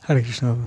Hare Krishna.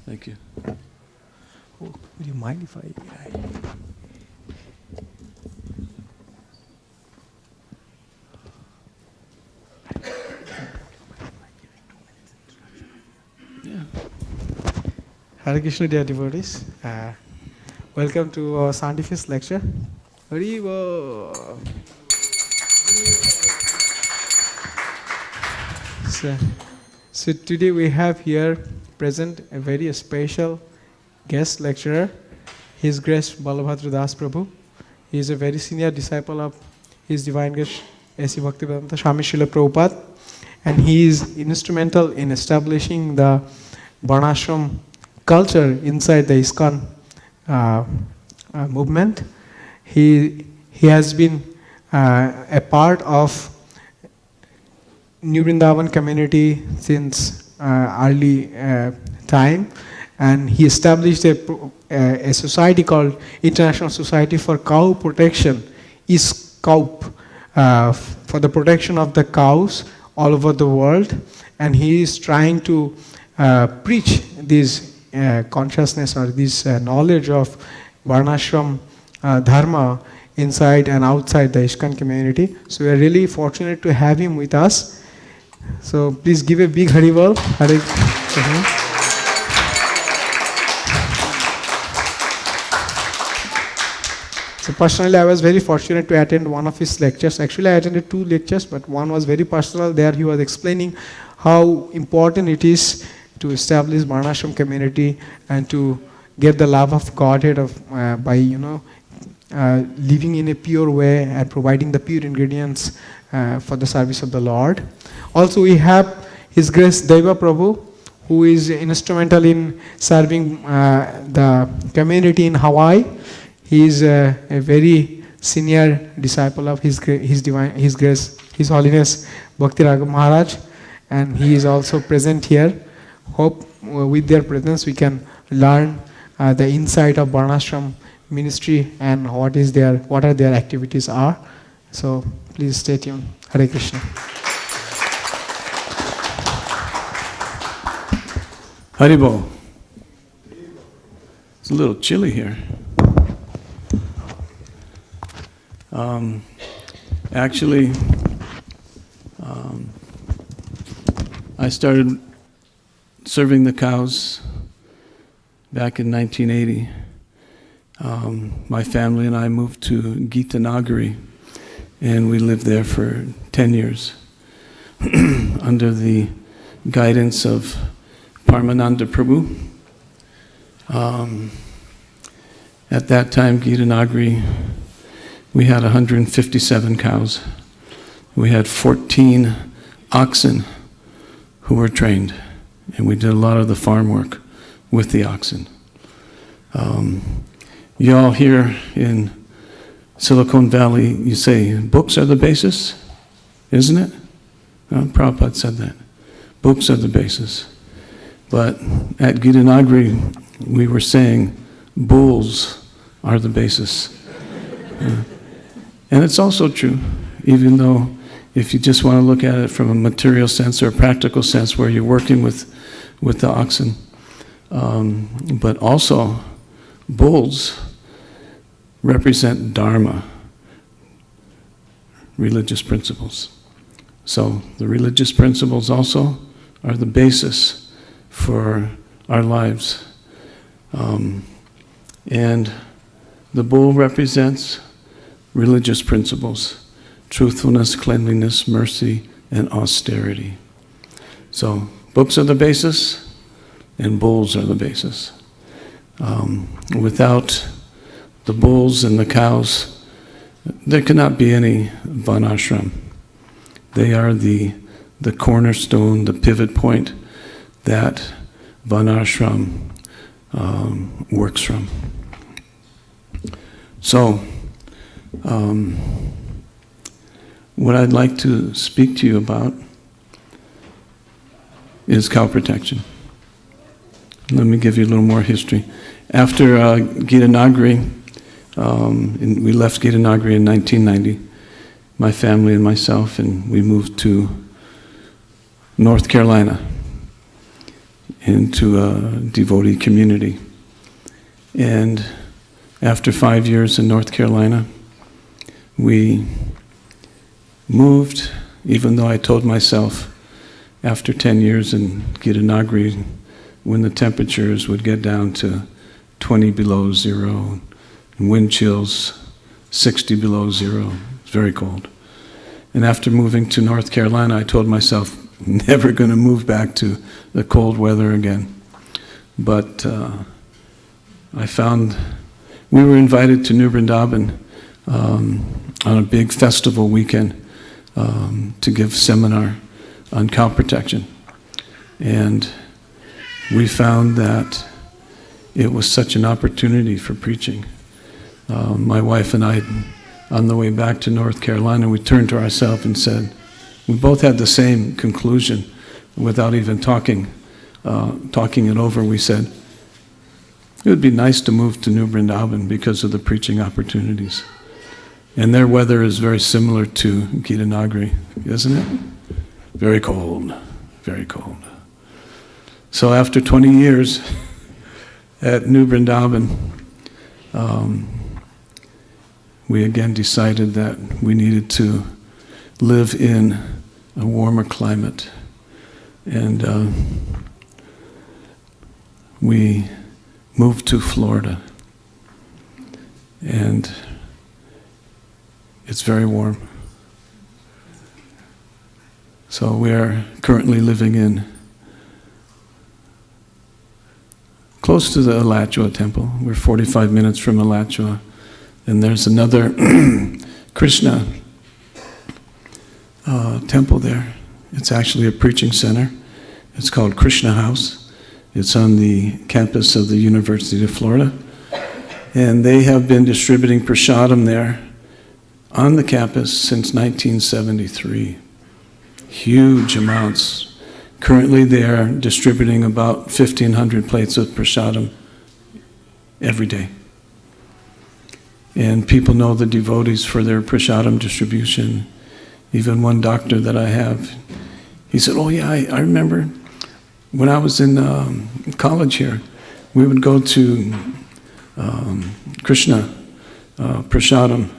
Thank you. Oh, would you mind if I Yeah. Hare Krishna, dear devotees. Welcome to our scientific lecture. Haribo. So today we have here present a very special guest lecturer, His Grace Balabhadra Das Prabhu. He is a very senior disciple of His Divine Grace A.C. Bhaktivedanta Swami Srila Prabhupada, and he is instrumental in establishing the Varna-ashram culture inside the ISKCON movement. He has been a part of New Vrindavan community since early time, and he established a society called International Society for Cow Protection, ISKCON, for the protection of the cows all over the world, and he is trying to preach this consciousness or this knowledge of Varna-ashram dharma inside and outside the ISKCON community. So we are really fortunate to have him with us. So please give a big Haribol. Hare. So personally, I was very fortunate to attend one of his lectures. Actually, I attended 2 lectures, but one was very personal. There he was explaining how important it is to establish Varna-ashram community and to get the love of Godhead by living in a pure way and providing the pure ingredients for the service of the Lord. Also, we have His Grace Daiva Prabhu, who is instrumental in serving the community in Hawaii. He is a very senior disciple of His Grace, His Holiness Bhakti Raghav Maharaj, and he is also present here. Hope with their presence we can learn the insight of Varna-ashram ministry and what are their activities are. So please stay tuned. Hare Krishna. Haribo. It's a little chilly here. Actually, I started serving the cows back in 1980. My family and I moved to Gita Nagari, and we lived there for 10 years under the guidance of Paramananda Prabhu. At that time, Gita Nagari, we had 157 cows. We had 14 oxen who were trained, and we did a lot of the farm work with the oxen. You all here in Silicon Valley, you say books are the basis, isn't it? Prabhupada said that. Books are the basis. But at Gita Nagari, we were saying bulls are the basis. And it's also true, even though if you just want to look at it from a material sense or a practical sense where you're working with the oxen. But also, bulls represent dharma, religious principles. So the religious principles also are the basis for our lives. And the bull represents religious principles: truthfulness, cleanliness, mercy, and austerity. So books are the basis, and bulls are the basis. Without the bulls and the cows, there cannot be any Varna-ashram. They are the the cornerstone, the pivot point that Varna-ashrama works from. So, what I'd like to speak to you about is cow protection. Let me give you a little more history. After Gita Nagari, we left Gita Nagari in 1990, my family and myself, and we moved to North Carolina into a devotee community. And after 5 years in North Carolina, we moved, even though I told myself after 10 years in Gita Nagari, when the temperatures would get down to 20 below zero, and wind chills 60 below zero, it's very cold. And after moving to North Carolina, I told myself, never going to move back to the cold weather again. But I found, we were invited to New Vrindavan on a big festival weekend to give seminar on cow protection. And we found that it was such an opportunity for preaching. My wife and I, on the way back to North Carolina, we turned to ourselves and said, we both had the same conclusion without even talking it over. We said, it would be nice to move to New Vrindavan because of the preaching opportunities. And their weather is very similar to Gita Nagari, isn't it? Very cold, very cold. So after 20 years at New Vrindavan, we again decided that we needed to live in a warmer climate. And we moved to Florida. And it's very warm. So we are currently living in close to the Alachua temple. We're 45 minutes from Alachua. And there's another Krishna temple there. It's actually a preaching center. It's called Krishna House. It's on the campus of the University of Florida. And they have been distributing prasadam there on the campus since 1973. Huge amounts. Currently they are distributing about 1,500 plates of prasadam every day. And people know the devotees for their prasadam distribution. Even one doctor that I have, he said, oh yeah, I remember when I was in college here, we would go to Krishna prasadam,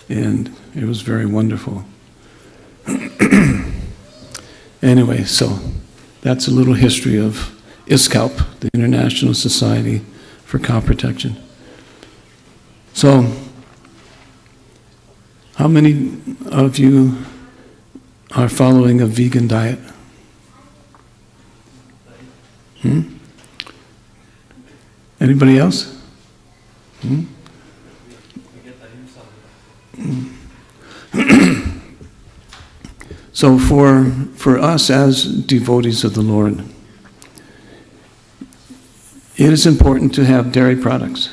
and it was very wonderful. Anyway, so that's a little history of ISKCON, the International Society for Cow Protection. So, how many of you are following a vegan diet? Anybody else? So for us as devotees of the Lord, it is important to have dairy products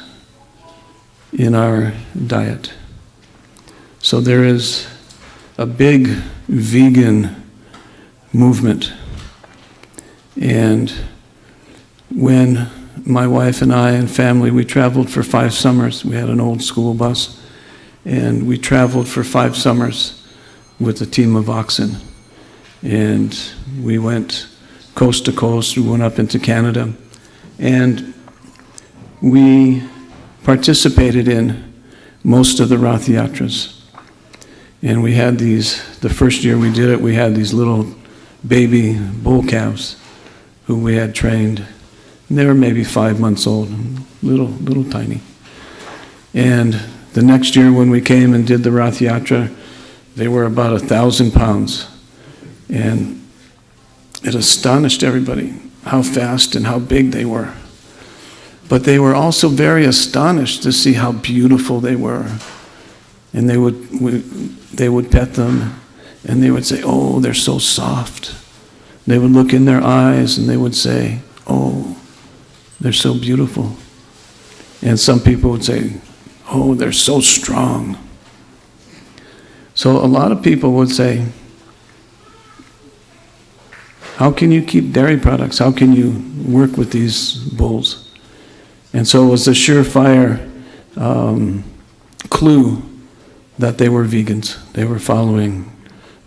in our diet. So there is a big vegan movement. And when my wife and I and family, we traveled for 5 summers. We had an old school bus, and we traveled for 5 summers with a team of oxen. And we went coast to coast. We went up into Canada. And we participated in most of the Rath Yatras. And we had these, the first year we did it, we had these little baby bull calves who we had trained. And they were maybe 5 months old, little tiny. And the next year when we came and did the Rath Yatra, they were about 1,000 pounds. And it astonished everybody how fast and how big they were. But they were also very astonished to see how beautiful they were. And they would pet them and they would say, oh, they're so soft. They would look in their eyes and they would say, oh, they're so beautiful. And some people would say, oh, they're so strong. So a lot of people would say, how can you keep dairy products? How can you work with these bulls? And so it was a surefire clue that they were vegans. They were following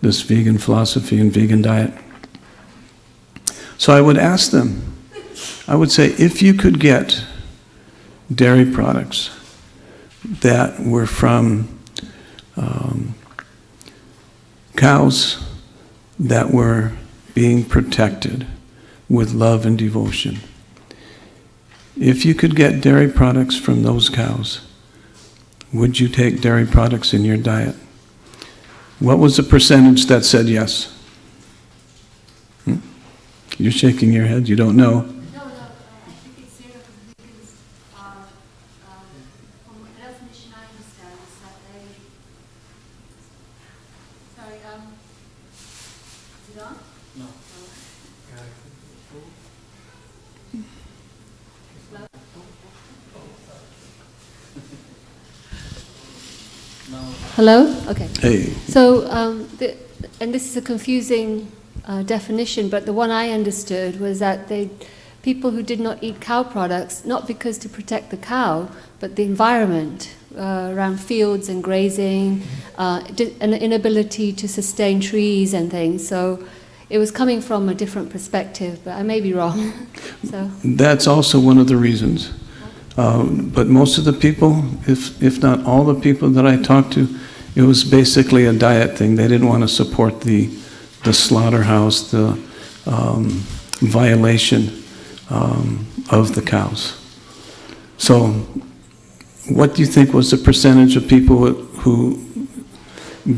this vegan philosophy and vegan diet. So I would ask them, I would say, if you could get dairy products that were from cows that were being protected with love and devotion, if you could get dairy products from those cows, would you take dairy products in your diet? What was the percentage that said yes? You're shaking your head, you don't know. No, I think it's zero because vegans are, from the definition I understand, is that they. Sorry, is it on? No. Hello? Okay. Hey. So, and this is a confusing definition, but the one I understood was that people who did not eat cow products, not because to protect the cow, but the environment around fields and grazing, an inability to sustain trees and things. So it was coming from a different perspective, but I may be wrong. So that's also one of the reasons. But most of the people, if not all the people that I talked to, it was basically a diet thing. They didn't want to support the slaughterhouse, the violation of the cows. So what do you think was the percentage of people who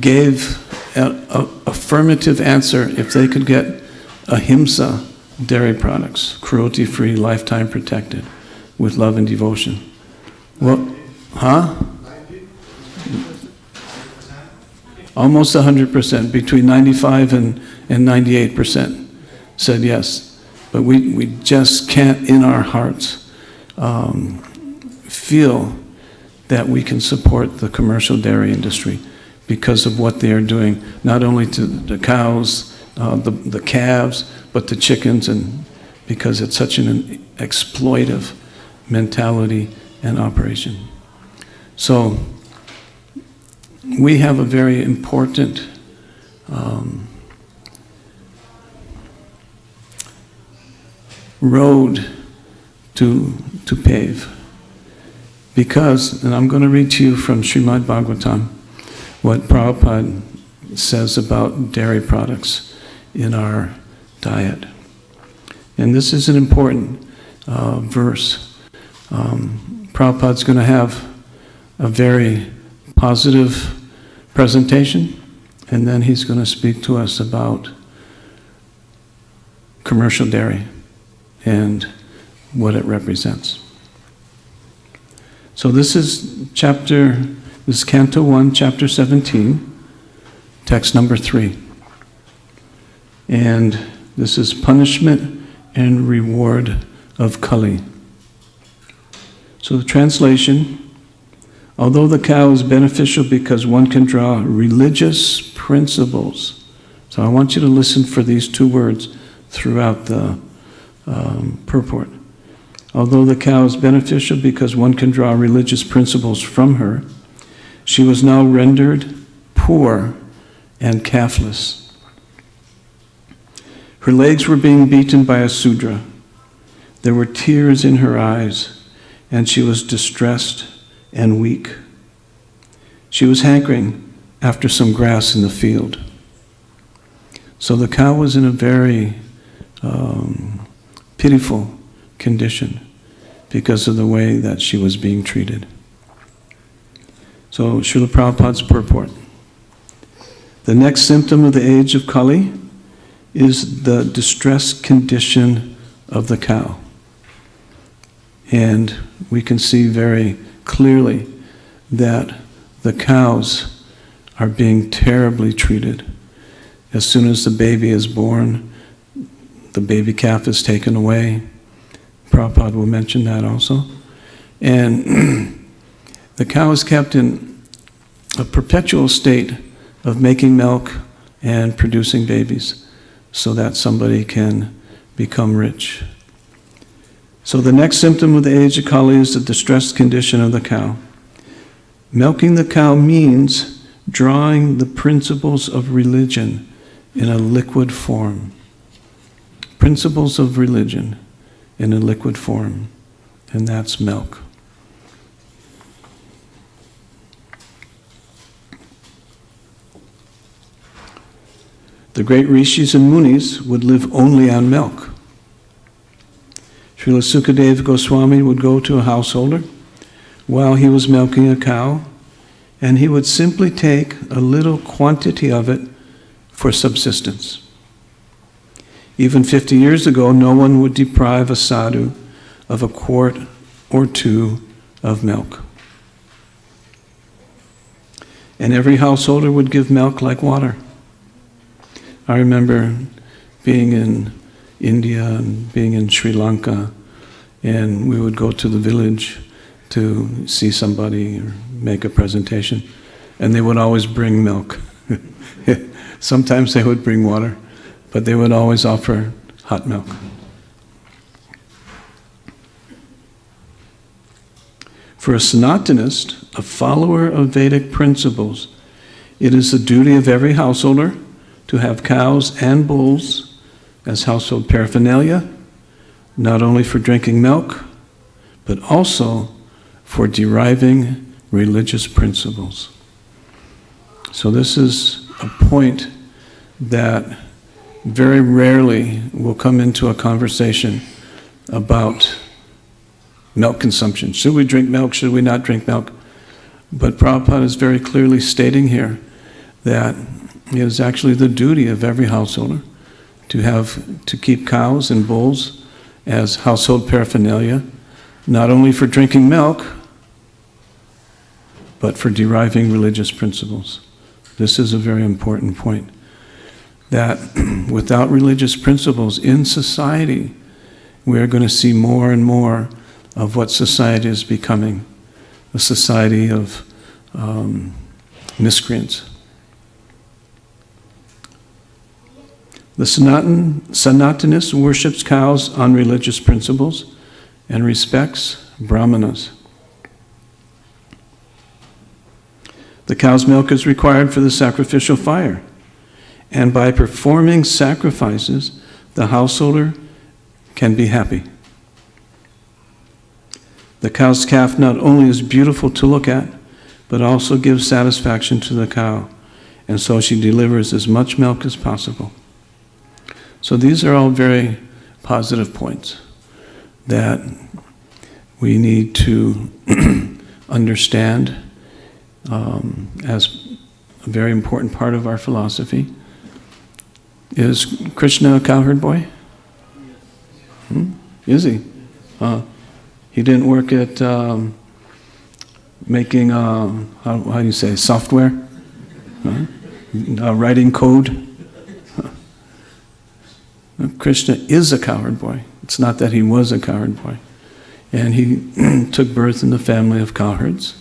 gave an affirmative answer if they could get ahimsa dairy products, cruelty-free, lifetime protected, with love and devotion? Well, huh? Almost 100%, between 95 and 98% said yes. But we just can't in our hearts feel that we can support the commercial dairy industry because of what they are doing, not only to the cows, the calves, but the chickens, and because it's such an exploitive mentality and operation. So we have a very important road to pave, because, and I'm going to read to you from Srimad Bhagavatam what Prabhupada says about dairy products in our diet. And this is an important verse. Prabhupada's going to have a very positive presentation, and then he's going to speak to us about commercial dairy and what it represents. So this is Canto 1, Chapter 17, text number 3. And this is punishment and reward of Kali. So the translation: although the cow is beneficial because one can draw religious principles. So I want you to listen for these two words throughout the purport. Although the cow is beneficial because one can draw religious principles from her, she was now rendered poor and calfless. Her legs were being beaten by a Sudra. There were tears in her eyes, and she was distressed and weak. She was hankering after some grass in the field. So the cow was in a very pitiful condition because of the way that she was being treated. So Srila Prabhupada's purport. The next symptom of the age of Kali is the distressed condition of the cow. And we can see very clearly that the cows are being terribly treated As soon as the baby is born, the baby calf is taken away. Prabhupada will mention that also. And the cow is kept in a perpetual state of making milk and producing babies so that somebody can become rich. So the next symptom of the age of Kali is the distressed condition of the cow. Milking the cow means drawing the principles of religion in a liquid form. Principles of religion in a liquid form, and that's milk. The great rishis and munis would live only on milk. Srila Sukadeva Goswami would go to a householder while he was milking a cow, and he would simply take a little quantity of it for subsistence. Even 50 years ago, no one would deprive a sadhu of a quart or two of milk. And every householder would give milk like water. I remember being in India and being in Sri Lanka, and we would go to the village to see somebody or make a presentation, and they would always bring milk. Sometimes they would bring water, but they would always offer hot milk. For a Sanatanist, a follower of Vedic principles, it is the duty of every householder to have cows and bulls as household paraphernalia, not only for drinking milk, but also for deriving religious principles. So this is a point that very rarely will come into a conversation about milk consumption. Should we drink milk? Should we not drink milk? But Prabhupada is very clearly stating here that it is actually the duty of every householder to keep cows and bulls as household paraphernalia, not only for drinking milk, but for deriving religious principles. This is a very important point, that without religious principles in society, we are going to see more and more of what society is becoming, a society of miscreants. The Sanatanist worships cows on religious principles and respects brahmanas. The cow's milk is required for the sacrificial fire, and by performing sacrifices, the householder can be happy. The cow's calf not only is beautiful to look at, but also gives satisfaction to the cow, and so she delivers as much milk as possible. So these are all very positive points that we need to understand as a very important part of our philosophy. Is Krishna a cowherd boy? Is he? He didn't work at making, how do you say, software? Writing code? Krishna is a cowherd boy. It's not that he was a cowherd boy. And he took birth in the family of cowherds.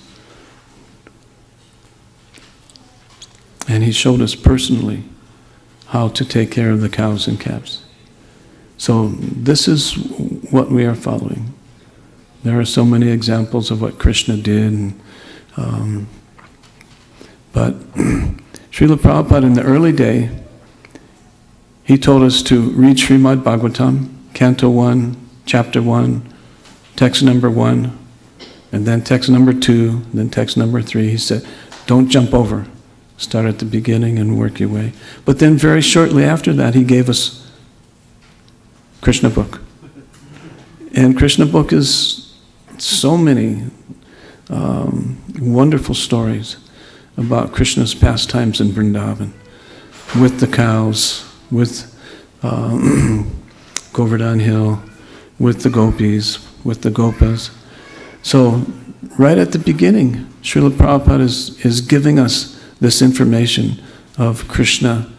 And he showed us personally how to take care of the cows and calves. So this is what we are following. There are so many examples of what Krishna did. But Srila Prabhupada in the early day, he told us to read Srimad Bhagavatam, Canto 1, Chapter 1, text number 1, and then text number 2, then text number 3. He said, don't jump over. Start at the beginning and work your way. But then very shortly after that, he gave us Krishna book. And Krishna book is so many wonderful stories about Krishna's pastimes in Vrindavan, with the cows, with Govardhan Hill, with the gopis, with the gopas. So right at the beginning, Srila Prabhupada is giving us this information of Krishna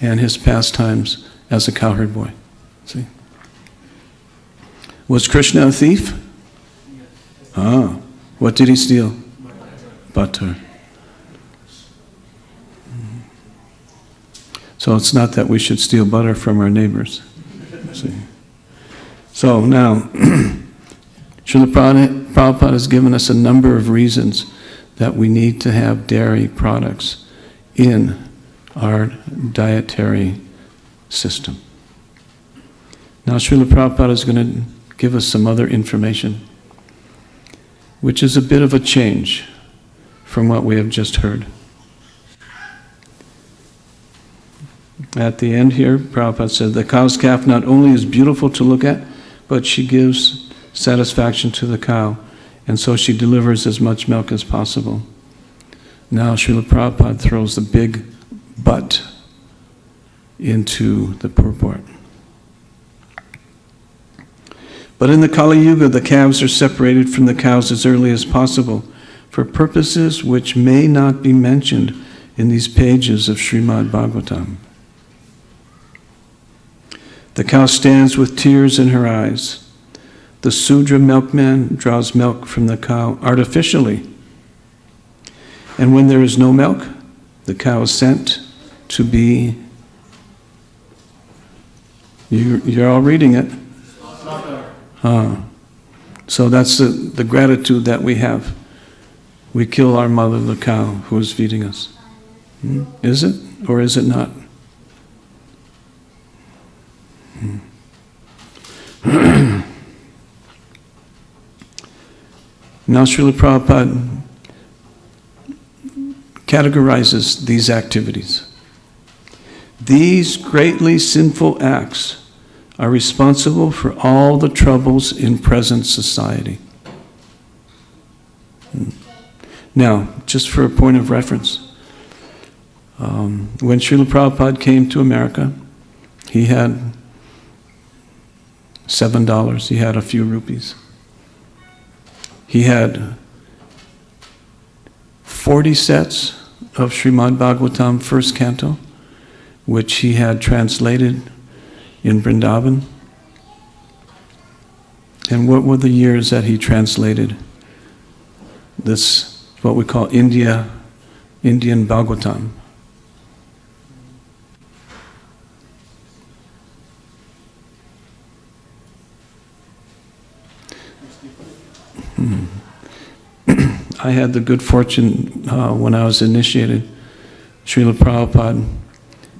and his pastimes as a cowherd boy. See? Was Krishna a thief? Ah. What did he steal? Butter. So it's not that we should steal butter from our neighbors. See? So now, Srila Prabhupada has given us a number of reasons that we need to have dairy products in our dietary system. Now Srila Prabhupada is going to give us some other information, which is a bit of a change from what we have just heard. At the end here, Prabhupada said, the cow's calf not only is beautiful to look at, but she gives satisfaction to the cow, and so she delivers as much milk as possible. Now Srila Prabhupada throws the big but into the purport. But in the Kali Yuga, the calves are separated from the cows as early as possible for purposes which may not be mentioned in these pages of Srimad Bhagavatam. The cow stands with tears in her eyes. The Sudra milkman draws milk from the cow artificially. And when there is no milk, the cow is sent to be, you're all reading it. So that's the gratitude that we have. We kill our mother, the cow, who is feeding us. Is it or is it not? Now Srila Prabhupada categorizes these activities. These greatly sinful acts are responsible for all the troubles in present society. Now, just for a point of reference, when Srila Prabhupada came to America, he had $7, he had a few rupees. He had 40 sets of Srimad Bhagavatam first canto, which he had translated in Vrindavan. And what were the years that he translated this, what we call Indian Bhagavatam? I had the good fortune when I was initiated, Srila Prabhupada,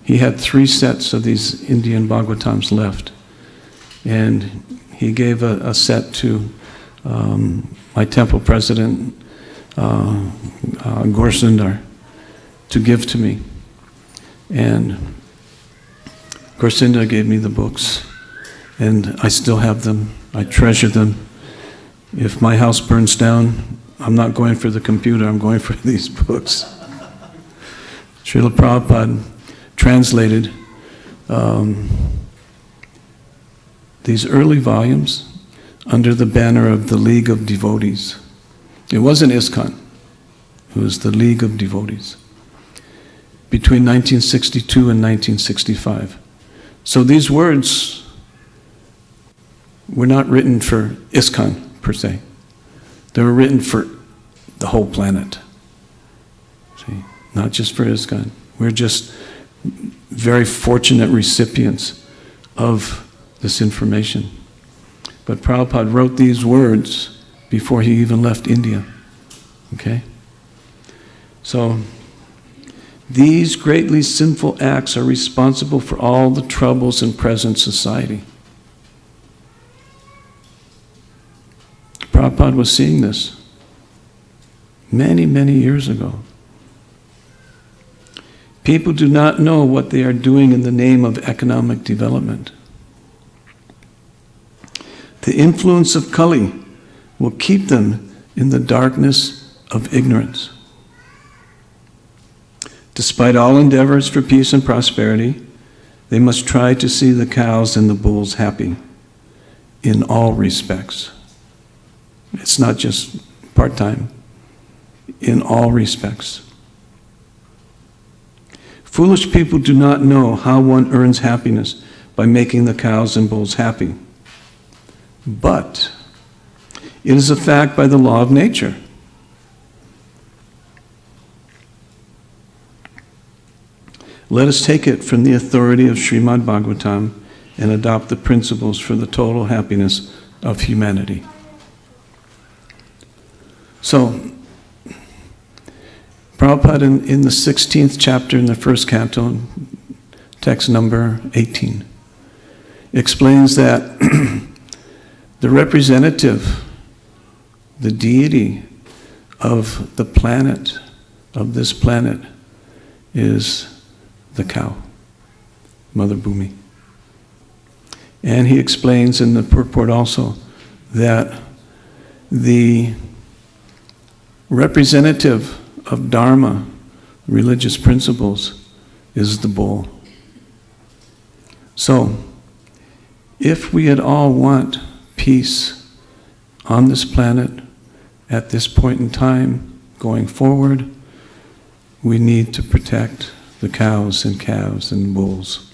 he had 3 sets of these Indian Bhagavatams left. And he gave a set to my temple president, Gorsundar, to give to me. And Gorsundar gave me the books, and I still have them. I treasure them. If my house burns down, I'm not going for the computer, I'm going for these books. Srila Prabhupada translated these early volumes under the banner of the League of Devotees. It wasn't ISKCON, it was the League of Devotees, between 1962 and 1965. So these words were not written for ISKCON per se. They were written for the whole planet. See, not just for ISKCON. We're just very fortunate recipients of this information. But Prabhupada wrote these words before he even left India. Okay? So, these greatly sinful acts are responsible for all the troubles in present society. Prabhupada was seeing this many, many years ago. People do not know what they are doing in the name of economic development. The influence of Kali will keep them in the darkness of ignorance. Despite all endeavors for peace and prosperity, they must try to see the cows and the bulls happy in all respects. It's not just part-time, in all respects. Foolish people do not know how one earns happiness by making the cows and bulls happy. But it is a fact by the law of nature. Let us take it from the authority of Srimad Bhagavatam and adopt the principles for the total happiness of humanity. So, Prabhupada in the 16th chapter in the first canto, text number 18, explains that the representative, the deity of the planet, of this planet, is the cow, Mother Bhumi. And he explains in the purport also that the representative of Dharma, religious principles, is the bull. So, if we at all want peace on this planet at this point in time, going forward, we need to protect the cows and calves and bulls.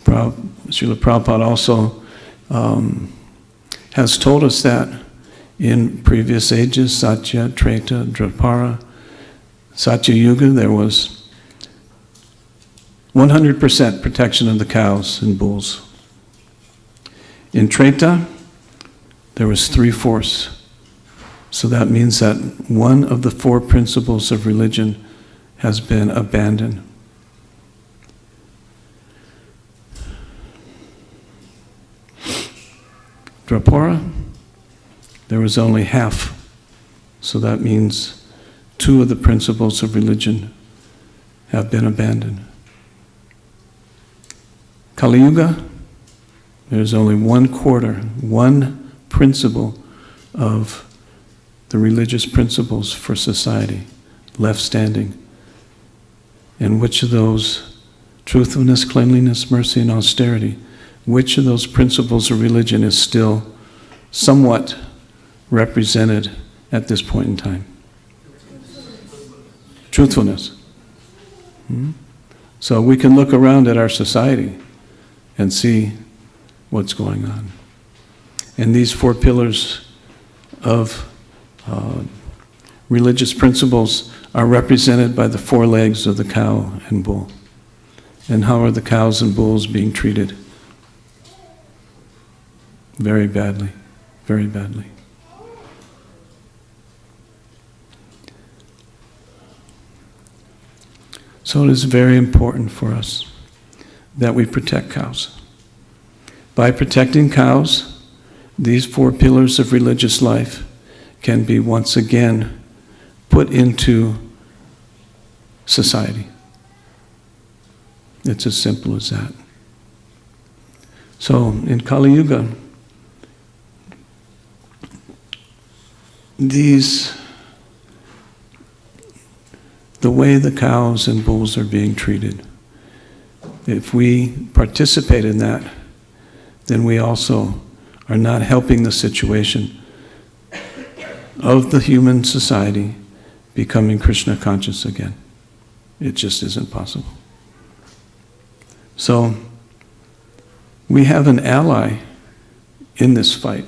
Srila Prabhupada also has told us that in previous ages, Satya, Treta, Dwapara, Satya Yuga, there was 100% protection of the cows and bulls. In Treta, there was 3/4. So that means that one of the 4 principles of religion has been abandoned. Dwapara, there was only half. So that means 2 of the principles of religion have been abandoned. Kali Yuga, there's only 1/4, 1 principle of the religious principles for society left standing. And which of those, truthfulness, cleanliness, mercy, and austerity, which of those principles of religion is still somewhat represented at this point in time? Truthfulness. So we can look around at our society and see what's going on. And these 4 pillars of religious principles are represented by the 4 legs of the cow and bull. And how are the cows and bulls being treated? Very badly, very badly. So it is very important for us that we protect cows. By protecting cows, these 4 pillars of religious life can be once again put into society. It's as simple as that. So in Kali Yuga, the way the cows and bulls are being treated, if we participate in that, then we also are not helping the situation of the human society becoming Krishna conscious again. It just isn't possible. So, we have an ally in this fight.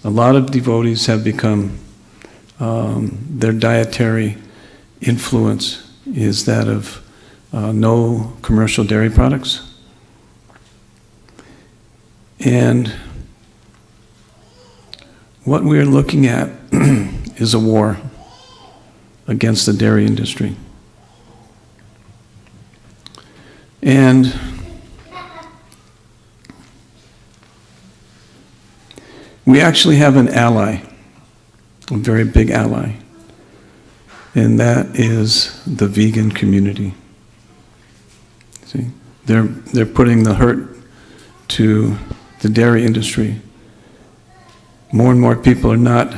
A lot of devotees have become, their dietary influence is that of no commercial dairy products. And what we're looking at is a war against the dairy industry. And we actually have an ally, a very big ally, and that is the vegan community. See, they're putting the hurt to the dairy industry. More and more people are not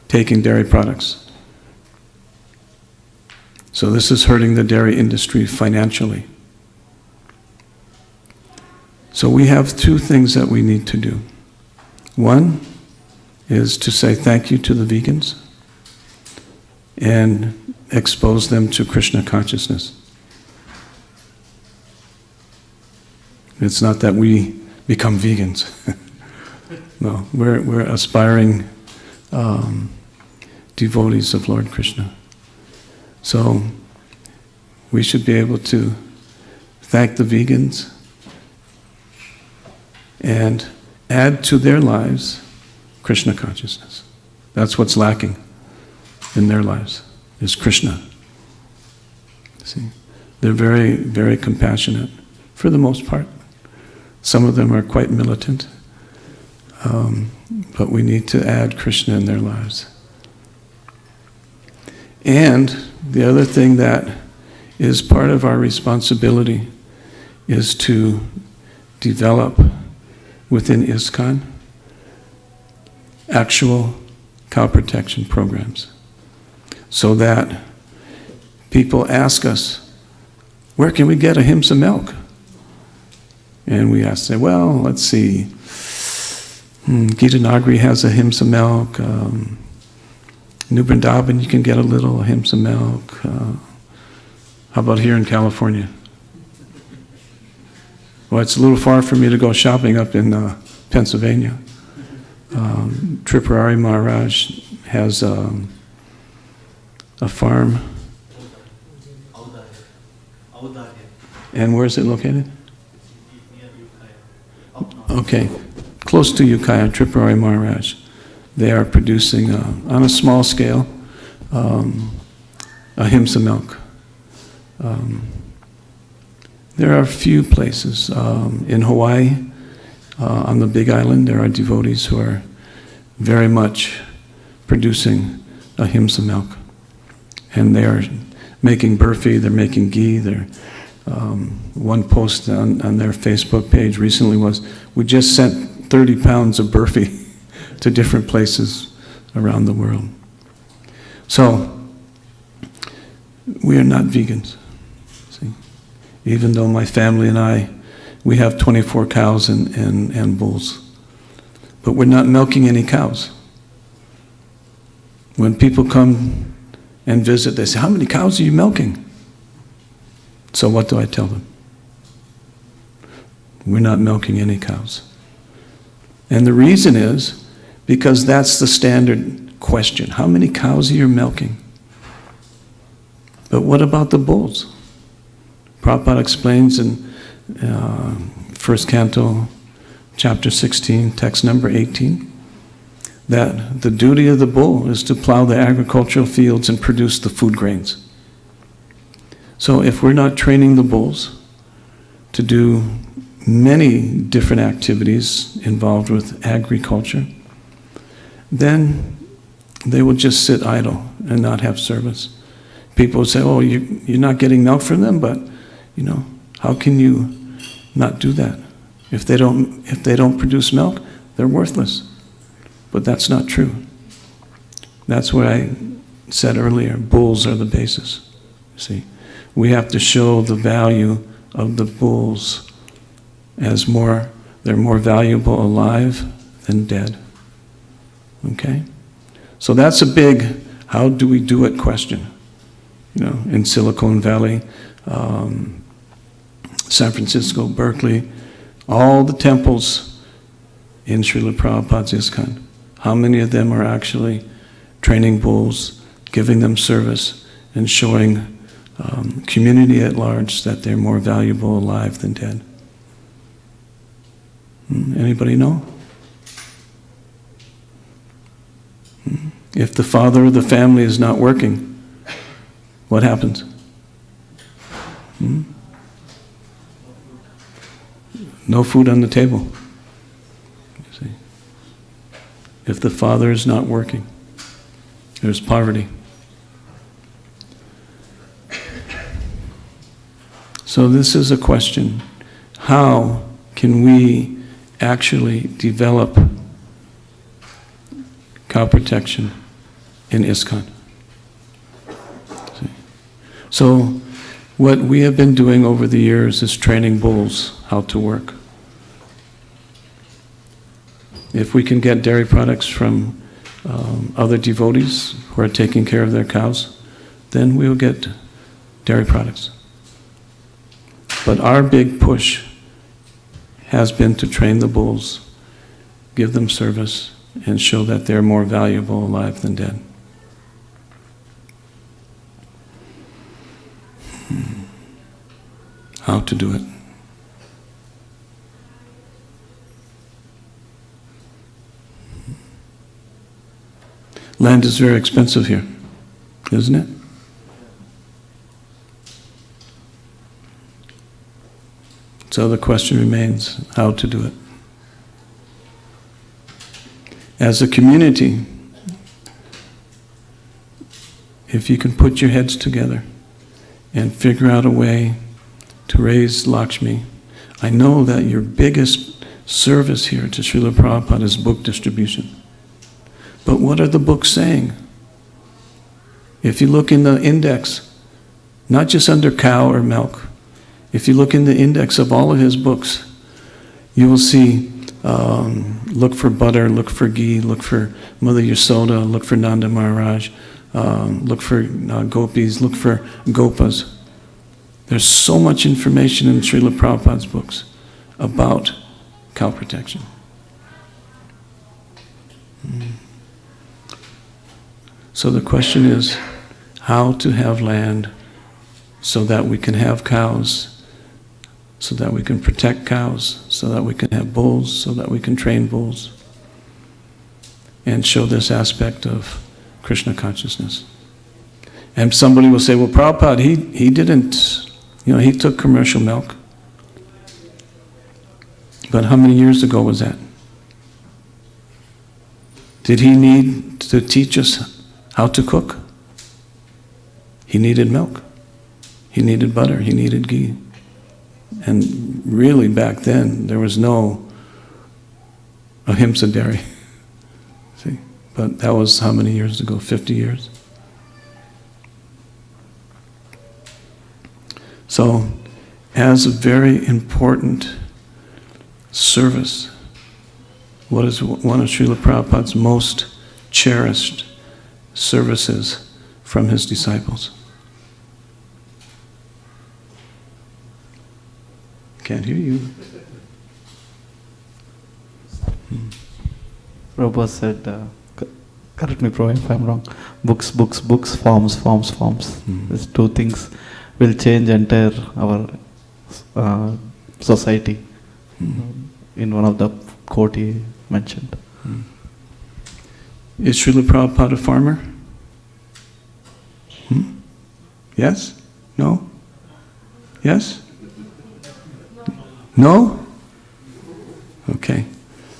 taking dairy products. So this is hurting the dairy industry financially. So we have 2 things that we need to do. One is to say thank you to the vegans and expose them to Krishna consciousness. It's not that we become vegans. No, we're aspiring devotees of Lord Krishna. So we should be able to thank the vegans and add to their lives Krishna consciousness. That's what's lacking in their lives, is Krishna. See, they're very, very compassionate for the most part. Some of them are quite militant, but we need to add Krishna in their lives. And the other thing that is part of our responsibility is to develop within ISKCON actual cow protection programs, so that people ask us, where can we get ahimsa milk? And we have to say, well, let's see, Gita Nagari has ahimsa milk, New Vrindavan you can get a little ahimsa milk, how about here in California? Well, it's a little far for me to go shopping up in Pennsylvania. Tripurari Maharaj has a farm. And where is it located? Okay, close to Ukiah, Tripurari Maharaj. They are producing, on a small scale, ahimsa milk. There are a few places. In Hawaii, on the Big Island, there are devotees who are very much producing ahimsa milk. And they are making burfi, they're making ghee. One post on their Facebook page recently was, we just sent 30 pounds of burfi to different places around the world. So, we are not vegans. See? Even though my family and I, we have 24 cows and bulls. But we're not milking any cows. When people come and visit, they say, how many cows are you milking? So what do I tell them? We're not milking any cows. And the reason is because that's the standard question. How many cows are you milking? But what about the bulls? Prabhupada explains in first canto, chapter 16, text number 18, that the duty of the bull is to plow the agricultural fields and produce the food grains. So if we're not training the bulls to do many different activities involved with agriculture, then they will just sit idle and not have service. People will say, oh, you're not getting milk from them, but how can you not do that? If they don't produce milk, they're worthless. But that's not true. That's what I said earlier. Bulls are the basis. See, we have to show the value of the bulls as they're more valuable alive than dead. Okay? So that's a big, how do we do it question. In Silicon Valley, San Francisco, Berkeley, all the temples in Srila Prabhupada's ISKCON, how many of them are actually training bulls, giving them service, and showing community at large that they're more valuable alive than dead? Anybody know? If the father of the family is not working, what happens? No food on the table. You see? If the father is not working, there's poverty. So this is a question. How can we actually develop cow protection in ISKCON? See? So what we have been doing over the years is training bulls how to work. If we can get dairy products from other devotees who are taking care of their cows, then we'll get dairy products. But our big push has been to train the bulls, give them service, and show that they're more valuable alive than dead. How to do it? Land is very expensive here, isn't it? So the question remains, how to do it? As a community, if you can put your heads together and figure out a way to raise Lakshmi, I know that your biggest service here to Srila Prabhupada is book distribution. But what are the books saying? If you look in the index, not just under cow or milk, if you look in the index of all of his books, you will see, look for butter, look for ghee, look for Mother Yasoda, look for Nanda Maharaj, look for gopis, look for gopas. There's so much information in Srila Prabhupada's books about cow protection. So the question is how to have land so that we can have cows, so that we can protect cows, so that we can have bulls, so that we can train bulls, and show this aspect of Krishna consciousness. And somebody will say, well, Prabhupada, he didn't, he took commercial milk. But how many years ago was that? Did he need to teach us how to cook? He needed milk. He needed butter. He needed ghee. And really back then, there was no ahimsa dairy. See? But that was how many years ago? 50 years? So, as a very important service, what is one of Srila Prabhupada's most cherished services from his disciples? Can't hear you. Prabhupada said, correct me Prabhu if I'm wrong, books, forms. These two things will change entire our society. In one of the quote he mentioned. Is Srila Prabhupada a farmer? Yes? No? Yes? No? Okay.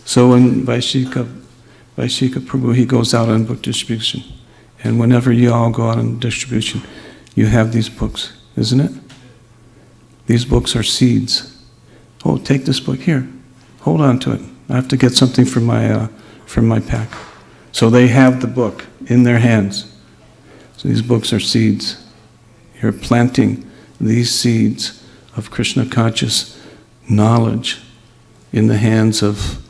So when Vaishika Prabhu, he goes out on book distribution. And whenever you all go out on distribution, you have these books, isn't it? These books are seeds. Oh, take this book here. Hold on to it. I have to get something from my pack. So they have the book in their hands. So these books are seeds. You're planting these seeds of Krishna conscious knowledge in the hands of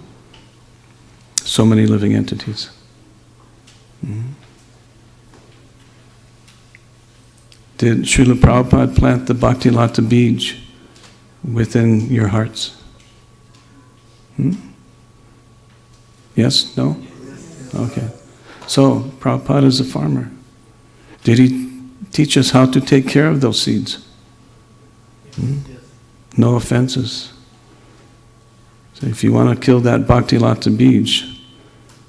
so many living entities. Did Srila Prabhupada plant the Bhakti Lata Bij within your hearts? Yes? No? Okay. So, Prabhupada is a farmer. Did he teach us how to take care of those seeds? No offenses. So if you want to kill that Bhakti Lata Bij,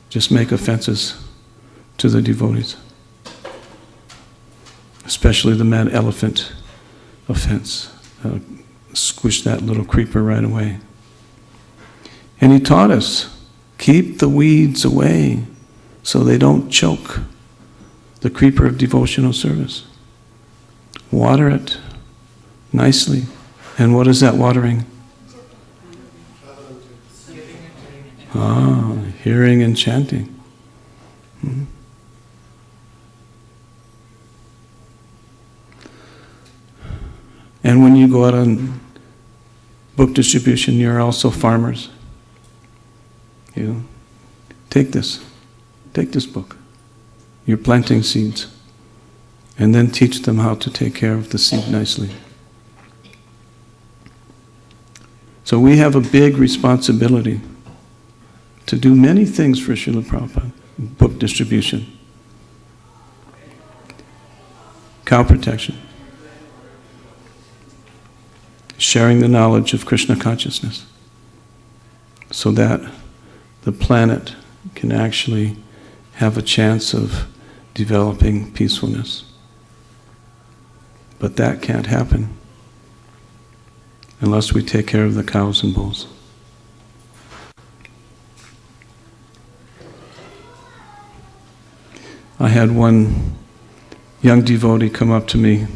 just make offenses to the devotees. Especially the mad elephant offense. Squish that little creeper right away. And he taught us, keep the weeds away so they don't choke the creeper of devotional service. Water it nicely. And what is that watering? Hearing and chanting. And when you go out on book distribution, you're also farmers. Take this book. You're planting seeds. and then teach them how to take care of the seed nicely. So we have a big responsibility to do many things for Srila Prabhupada. Book distribution, cow protection, sharing the knowledge of Krishna consciousness so that the planet can actually have a chance of developing peacefulness. But that can't happen unless we take care of the cows and bulls. I had one young devotee come up to me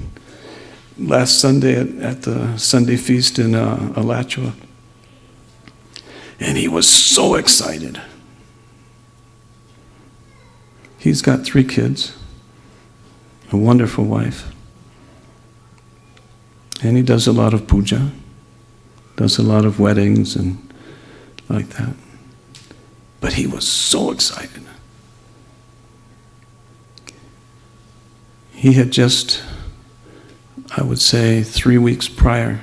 last Sunday at the Sunday feast in Alachua, and he was so excited. He's got 3 kids, a wonderful wife, and he does a lot of puja, does a lot of weddings and like that. But he was so excited. He had just, I would say 3 weeks prior,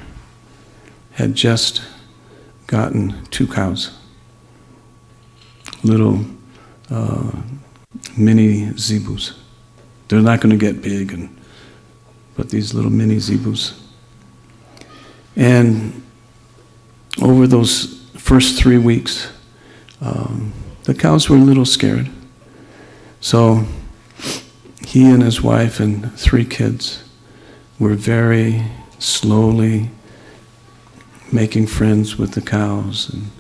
had just gotten 2 cows, little mini zebus. They're not going to get big, but these little mini zebus. And over those first 3 weeks, the cows were a little scared. So he and his wife and 3 kids were very slowly making friends with the cows. And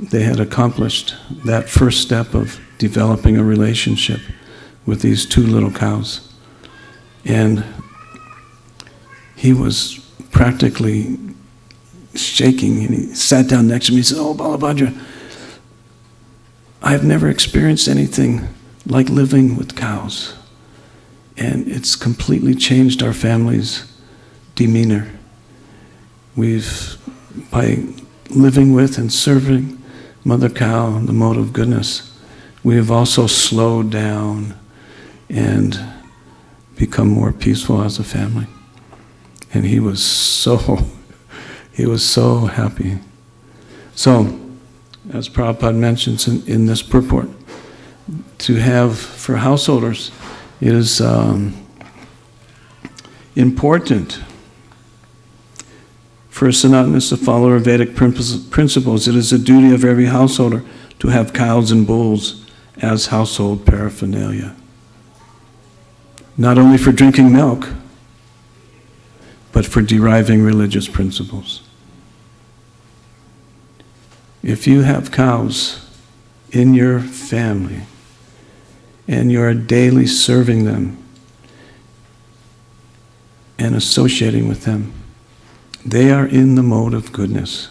they had accomplished that first step of developing a relationship with these 2 little cows. And he was practically shaking, and he sat down next to me and said, "Oh, Balabhadra, I've never experienced anything like living with cows, and it's completely changed our family's demeanor. By living with and serving Mother Cow, the mode of goodness, we have also slowed down and become more peaceful as a family." And he was so happy. So, as Prabhupada mentions in this purport, to have, for householders, it is important for a Sanatanist, a follower of Vedic principles. It is a duty of every householder to have cows and bulls as household paraphernalia. Not only for drinking milk, but for deriving religious principles. If you have cows in your family and you are daily serving them and associating with them, they are in the mode of goodness.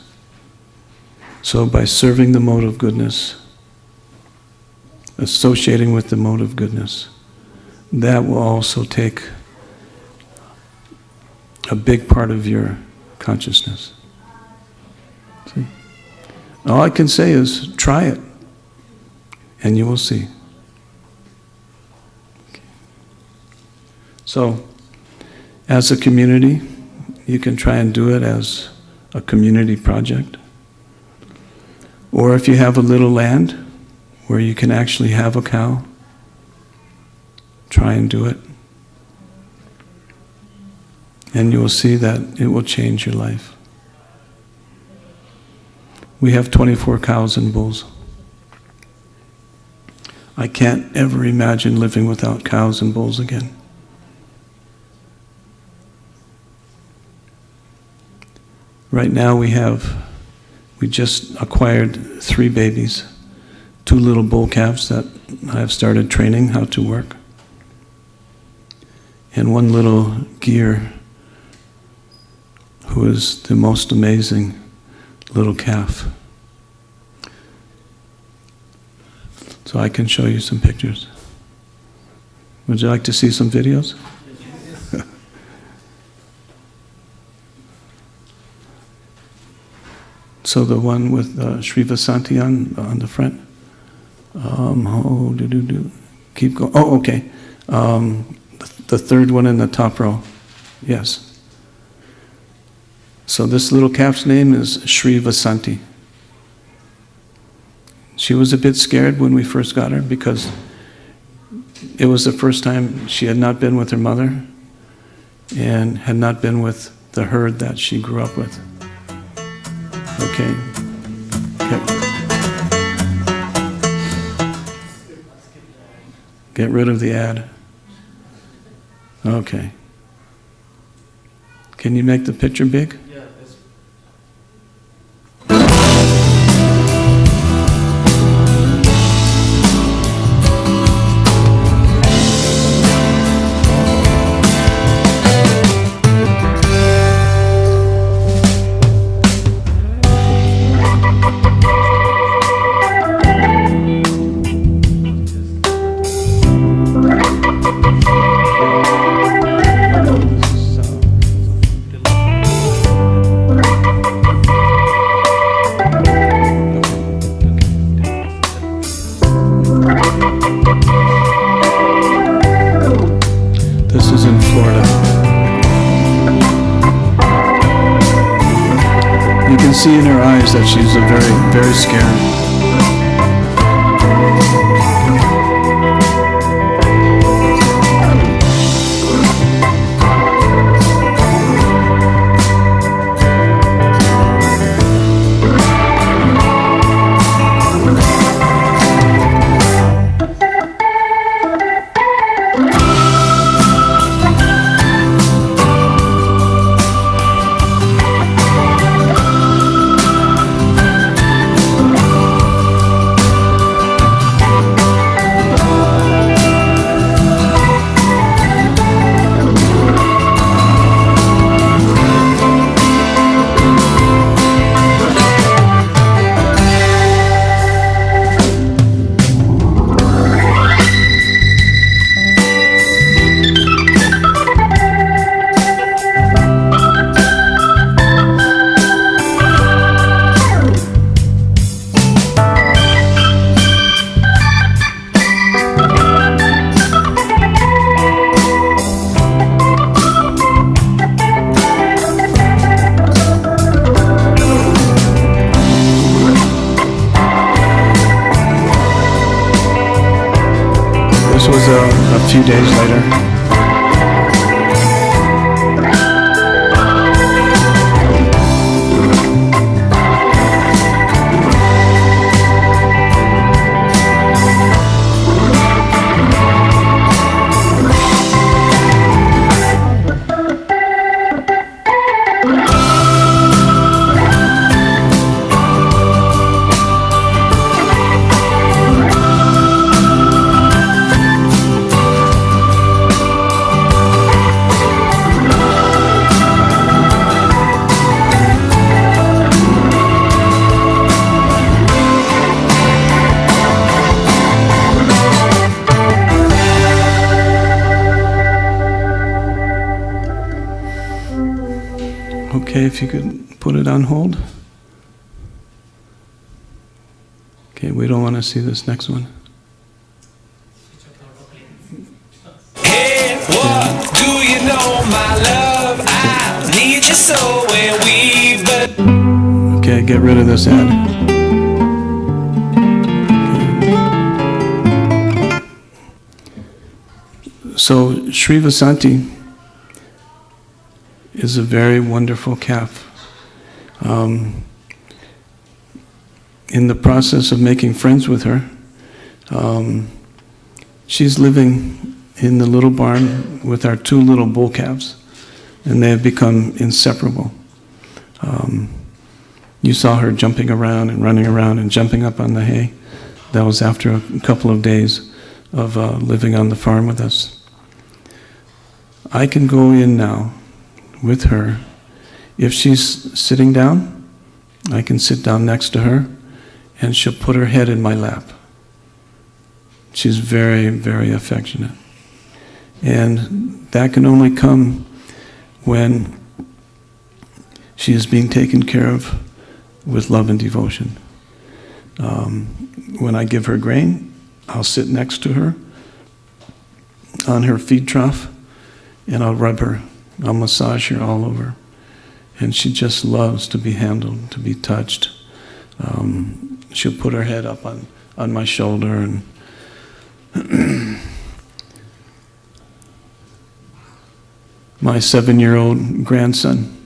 So by serving the mode of goodness, associating with the mode of goodness, that will also take a big part of your consciousness. See? All I can say is try it, and you will see. Okay. So, as a community, you can try and do it as a community project. Or if you have a little land where you can actually have a cow, try and do it. And you will see that it will change your life. We have 24 cows and bulls. I can't ever imagine living without cows and bulls again. Right now we just acquired 3 babies, 2 little bull calves that I have started training how to work, and 1 little gyr who is the most amazing little calf. So I can show you some pictures. Would you like to see some videos? So the one with Sri Vasanti on the front. Keep going. Oh, okay. the third one in the top row. Yes. So this little calf's name is Sri Vasanti. She was a bit scared when we first got her because it was the first time she had not been with her mother and had not been with the herd that she grew up with. Okay. Get rid of the ad. Okay. Can you make the picture big? Yeah. This is in Florida. You can see in her eyes that she's very, very scared. This was a few days later. Okay, if you could put it on hold. Okay, we don't want to see this next one. Hey, what do you know, my love? I need you so when we Okay, get rid of this ad. Okay. So, Sri Vasanti is a very wonderful calf. In the process of making friends with her, she's living in the little barn with our two little bull calves, and they have become inseparable. You saw her jumping around and running around and jumping up on the hay. That was after a couple of days of living on the farm with us. I can go in now with her. If she's sitting down, I can sit down next to her and she'll put her head in my lap. She's very, very affectionate. And that can only come when she is being taken care of with love and devotion. When I give her grain, I'll sit next to her on her feed trough and I'll rub her, I'll massage her all over. And she just loves to be handled, to be touched. She'll put her head up on my shoulder, and my 7-year-old grandson,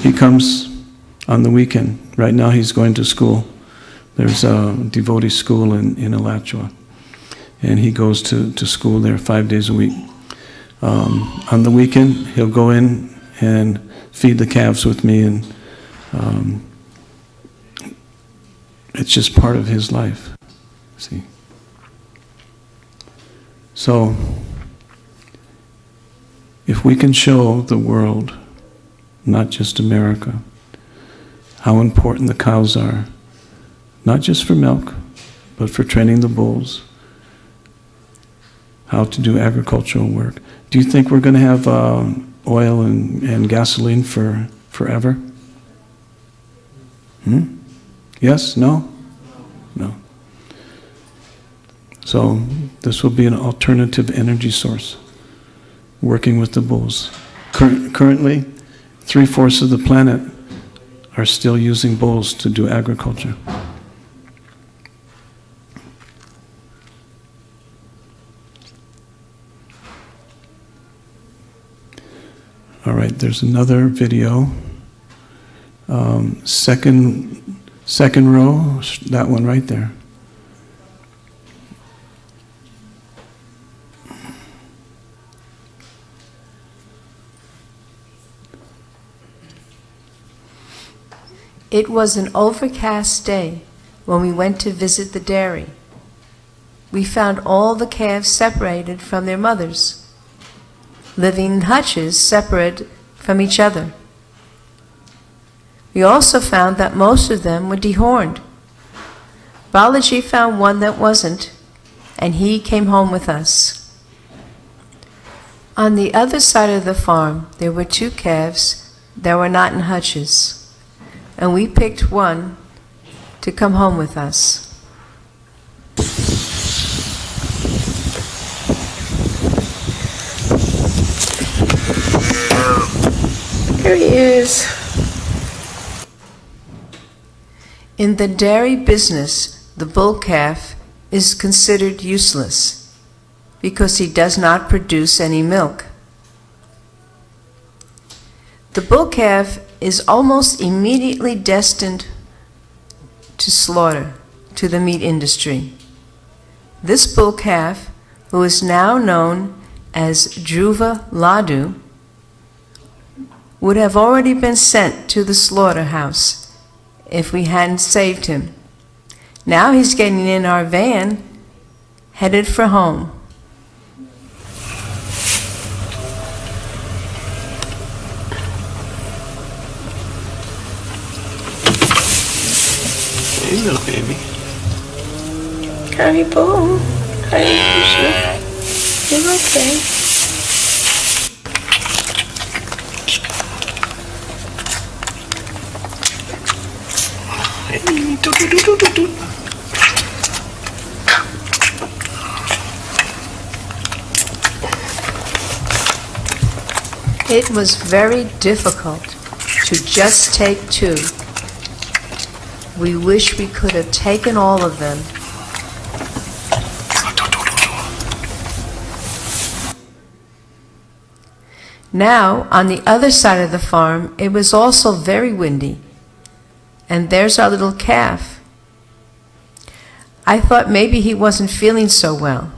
he comes on the weekend. Right now he's going to school. There's a devotee school in Alachua, and he goes to school there 5 days a week. On the weekend, he'll go in and feed the calves with me, and it's just part of his life. See? So, if we can show the world, not just America, how important the cows are, not just for milk, but for training the bulls, how to do agricultural work. Do you think we're going to have oil and gasoline forever? Yes? No? No. So this will be an alternative energy source, working with the bulls. Currently, 3/4 of the planet are still using bulls to do agriculture. All right, there's another video. Second row, that one right there. It was an overcast day when we went to visit the dairy. We found all the calves separated from their mothers, living in hutches separate from each other. We also found that most of them were dehorned. Balaji found one that wasn't, and he came home with us. On the other side of the farm, there were 2 calves that were not in hutches, and we picked one to come home with us. Here he is. In the dairy business, the bull calf is considered useless because he does not produce any milk. The bull calf is almost immediately destined to slaughter, to the meat industry. This bull calf, who is now known as Dhruva Ladu, would have already been sent to the slaughterhouse if we hadn't saved him. Now he's getting in our van, headed for home. Hey, little baby. Haribo. Hare Krishna. You're okay. It was very difficult to just take 2. We wish we could have taken all of them. Now, on the other side of the farm, it was also very windy. And there's our little calf. I thought maybe he wasn't feeling so well.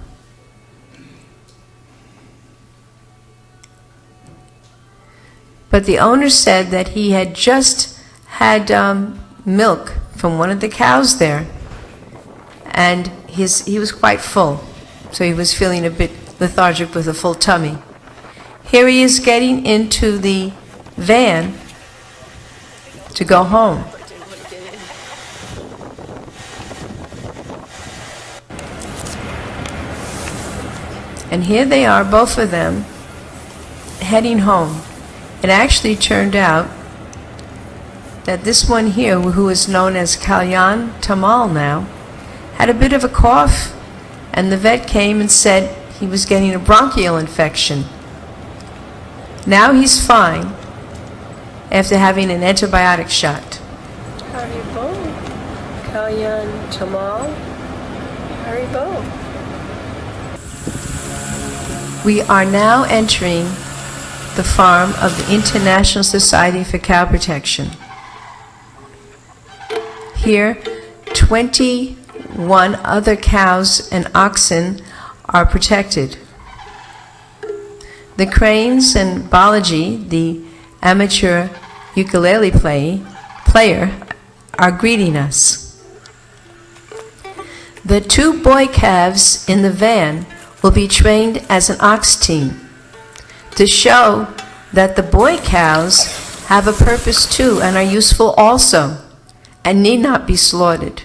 But the owner said that he had just had milk from one of the cows there, and he was quite full, so he was feeling a bit lethargic with a full tummy. Here he is getting into the van to go home. And here they are, both of them, heading home. It actually turned out that this one here, who is known as Kalyan Tamal now, had a bit of a cough, and the vet came and said he was getting a bronchial infection. Now he's fine after having an antibiotic shot. Haribo, Kalyan Tamal, Haribo. We are now entering the farm of the International Society for Cow Protection. Here, 21 other cows and oxen are protected. The cranes and Balaji, the amateur ukulele player, are greeting us. The 2 boy calves in the van will be trained as an ox team to show that the boy cows have a purpose too and are useful also and need not be slaughtered.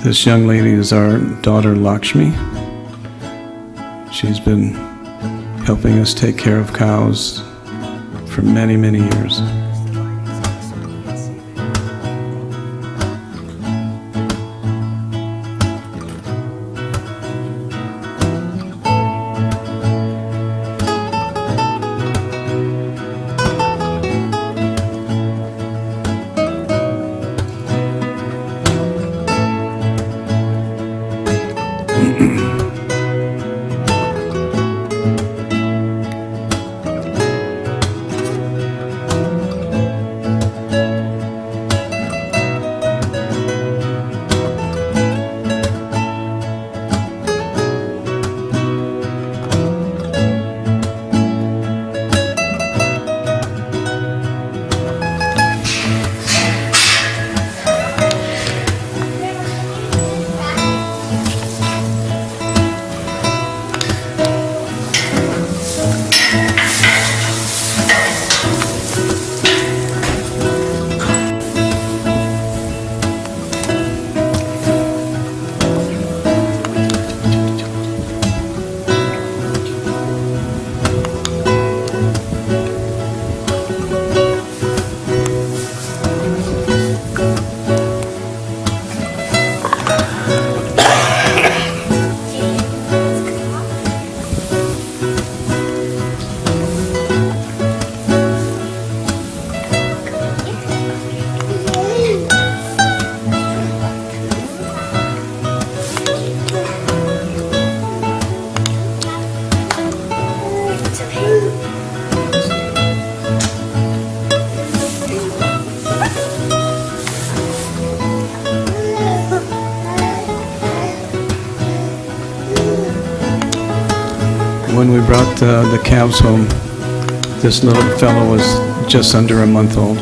This young lady is our daughter Lakshmi. She's been helping us take care of cows for many, many years. When we brought the calves home, this little fellow was just under a month old.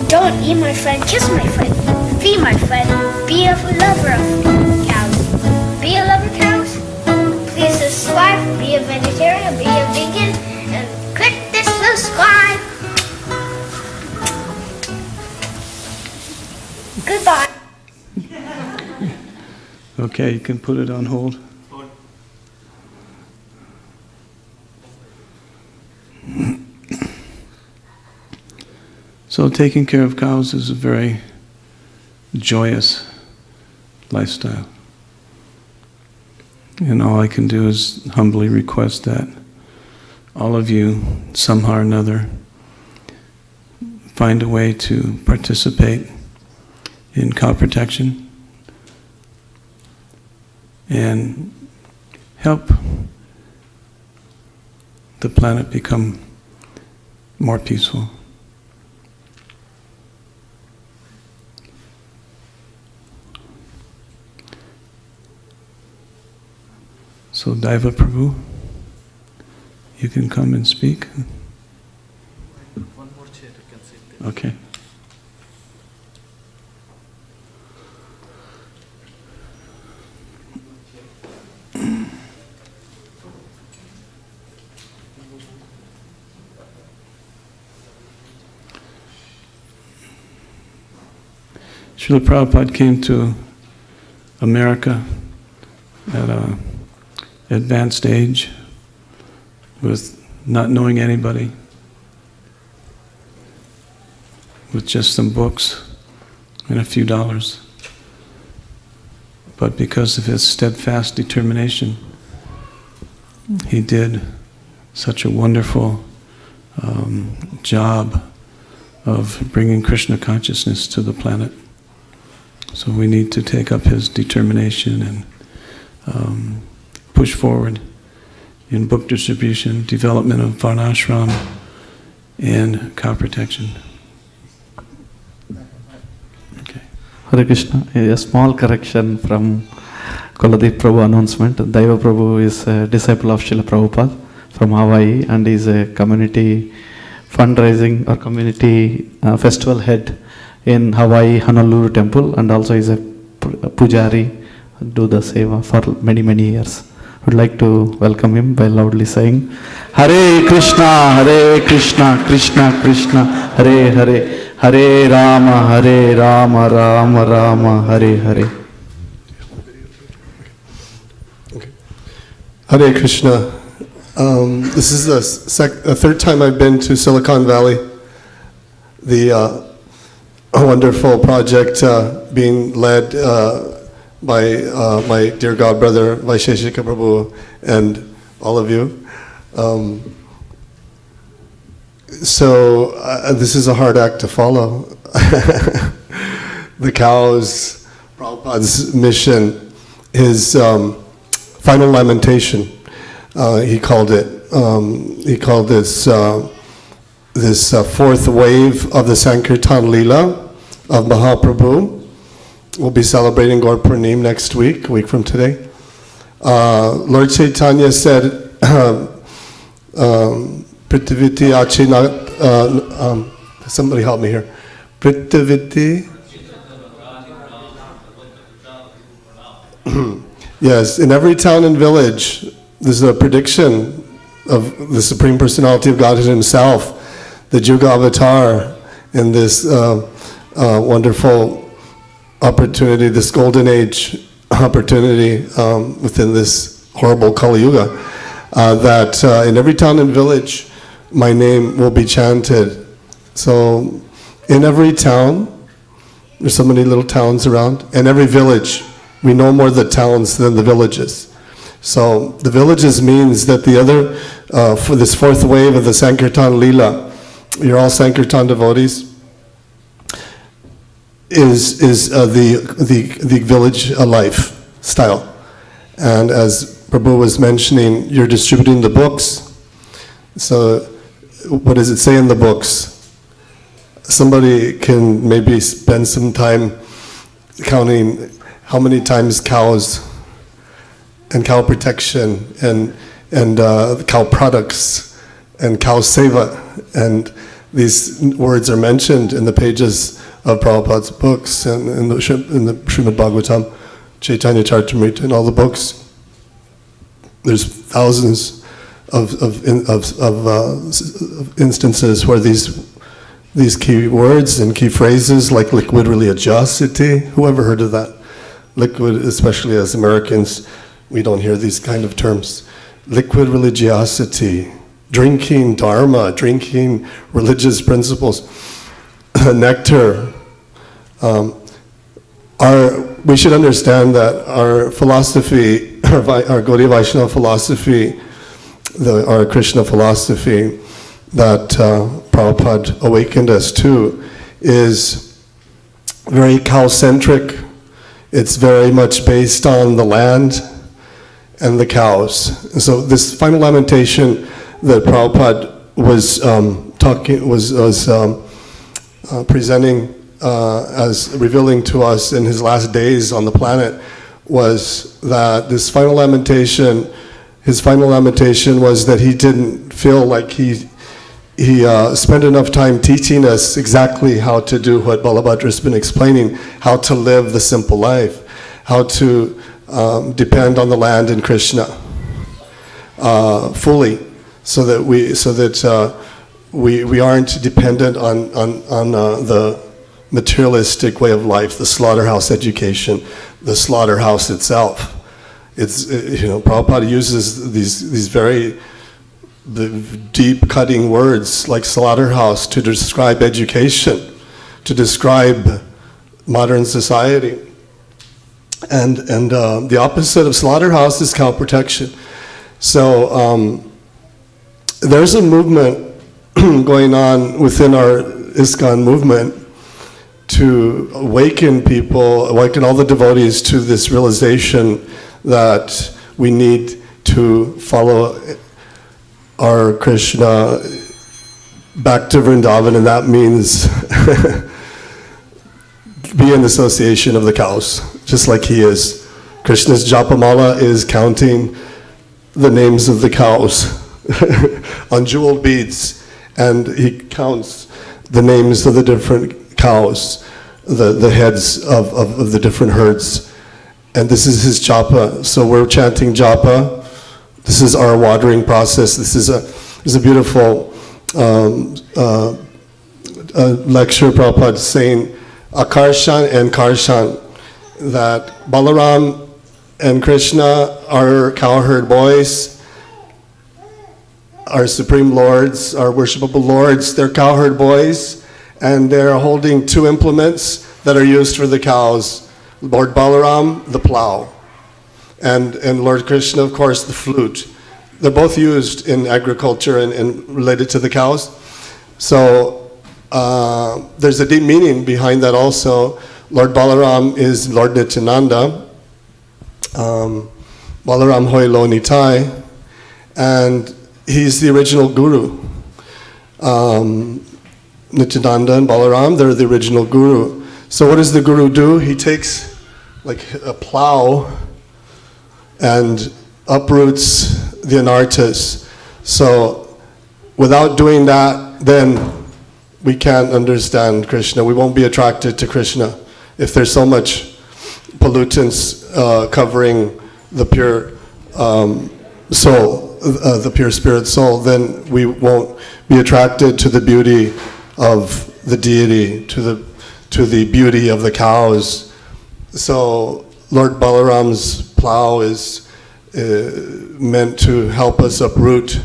Don't eat my friend, kiss my friend, feed my friend, be a lover of cows. Be a lover of cows? Please subscribe, be a vegetarian, be a vegan, and click this subscribe. Goodbye. Okay, you can put it on hold. So taking care of cows is a very joyous lifestyle. And all I can do is humbly request that all of you, somehow or another, find a way to participate in cow protection and help the planet become more peaceful. So Daiva Prabhu, you can come and speak. One more chair, you can sit there. Okay. Srila Prabhupada came to America at an advanced age with not knowing anybody, with just some books and a few dollars. But because of his steadfast determination, he did such a wonderful job of bringing Krishna consciousness to the planet. So we need to take up his determination and push forward in book distribution, development of Varna-ashrama, and cow protection. Okay. Hare Krishna. A small correction from Koladeep Prabhu announcement. Daiva Prabhu is a disciple of Srila Prabhupada from Hawaii, and is a community fundraising or community festival head in Hawaii Honolulu temple, and also is a pujari, do the seva for many, many years. Would like to welcome him by loudly saying, Hare Krishna, Krishna Krishna, Hare Hare, Hare Rama, Rama Rama, Hare Hare. Okay. Hare Krishna. This is the third time I've been to Silicon Valley. The wonderful project being led by my dear God brother Vaisheshika Prabhu and all of you. So this is a hard act to follow. The cows, Prabhupada's mission, his final lamentation. He called it. He called this fourth wave of the Sankirtan Leela of Mahaprabhu. We'll be celebrating Gaur Purnim next week, a week from today. Lord Chaitanya said, Prittiviti Achinat, somebody help me here. Prittiviti. Yes, in every town and village, this is a prediction of the Supreme Personality of Godhead Himself, the Juga Avatar, in this wonderful opportunity, this golden age opportunity within this horrible Kali Yuga, that in every town and village, my name will be chanted. So in every town, there's so many little towns around, and every village, we know more the towns than the villages. So the villages means that the other, for this fourth wave of the Sankirtan Leela, you're all Sankirtan devotees, is the village lifestyle. And as Prabhu was mentioning, you're distributing the books. So what does it say in the books? Somebody can maybe spend some time counting how many times cows and cow protection and cow products and cow seva, and these words are mentioned in the pages of Prabhupada's books and in the Srimad Bhagavatam, Chaitanya Charitamrita, and all the books. There's thousands of instances where these key words and key phrases like liquid religiosity. Who ever heard of that? Liquid, especially as Americans, we don't hear these kind of terms. Liquid religiosity, drinking dharma, drinking religious principles, nectar. We should understand that our philosophy, our Gaudiya Vaishnava philosophy, our Krishna philosophy that Prabhupada awakened us to, is very cow-centric. It's very much based on the land and the cows. And so this final lamentation that Prabhupada was presenting as revealing to us in his last days on the planet was that this final lamentation, his final lamentation was that he didn't feel like he spent enough time teaching us exactly how to do what Balabhadra has been explaining, how to live the simple life, how to depend on the land and Krishna fully, so that we aren't dependent on the materialistic way of life, the slaughterhouse education, the slaughterhouse itself. It's, Prabhupada uses these very deep cutting words like slaughterhouse to describe education, to describe modern society. And the opposite of slaughterhouse is cow protection. So there's a movement going on within our ISKCON movement to awaken people, awaken all the devotees to this realization that we need to follow our Krishna back to Vrindavan, and that means be in association of the cows, just like he is. Krishna's Japamala is counting the names of the cows on jeweled beads, and he counts the names of the different cows, the heads of the different herds. And this is his japa. So we're chanting japa. This is our watering process. This is a beautiful lecture Prabhupada saying Akarshan and Karshan, that Balaram and Krishna are cowherd boys, our supreme lords, our worshipable lords. They're cowherd boys, and they're holding two implements that are used for the cows. Lord Balaram, the plow, and Lord Krishna, of course, the flute. They're both used in agriculture and related to the cows. So there's a deep meaning behind that also. Lord Balaram is Lord Nityananda, Balaram Hoi Lo Nitai, and he's the original guru. Nityananda and Balaram, they're the original guru. So what does the guru do? He takes like a plow and uproots the anarthas. So without doing that, then we can't understand Krishna. We won't be attracted to Krishna. If there's so much pollutants covering the pure soul, the pure spirit soul, then we won't be attracted to the beauty of the deity, to the beauty of the cows. So Lord Balaram's plow is meant to help us uproot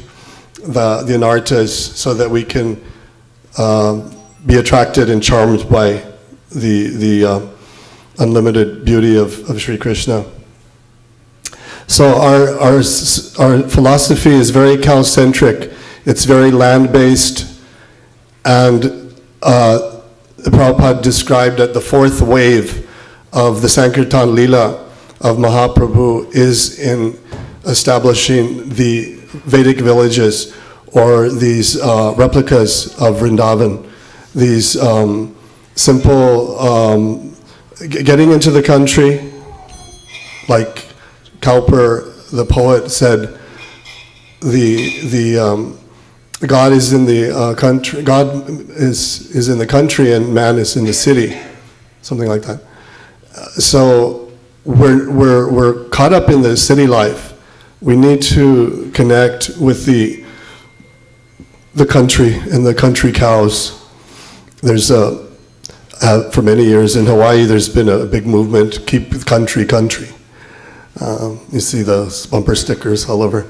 the anarthas so that we can be attracted and charmed by the unlimited beauty of Sri Krishna. So our philosophy is very cow-centric. It's very land-based, and Prabhupada described that the fourth wave of the Sankirtan Leela of Mahaprabhu is in establishing the Vedic villages, or these replicas of Vrindavan, these simple, getting into the country, like Cowper, the poet, said, God is in the country. God is in the country, and man is in the city, something like that. So we're caught up in the city life. We need to connect with the country and the country cows. There's for many years in Hawaii, there's been a big movement, keep the country country. You see those bumper stickers all over.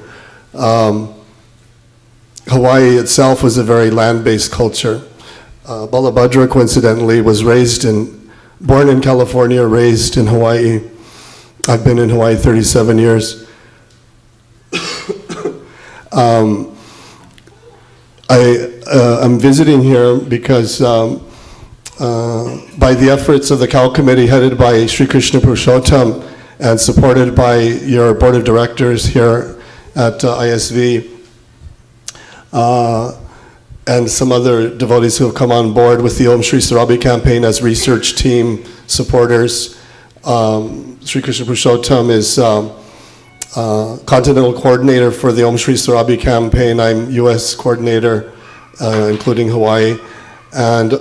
Hawaii itself was a very land-based culture. Balabhadra, coincidentally, was born in California, raised in Hawaii. I've been in Hawaii 37 years. I'm visiting here because by the efforts of the Cow Committee headed by Sri Krishna Purushottam and supported by your board of directors here at ISV, and some other devotees who have come on board with the Om Shri Sarabi campaign as research team supporters. Sri Krishna Purushottam is continental coordinator for the Om Shri Sarabi campaign. I'm U.S. coordinator, including Hawaii. And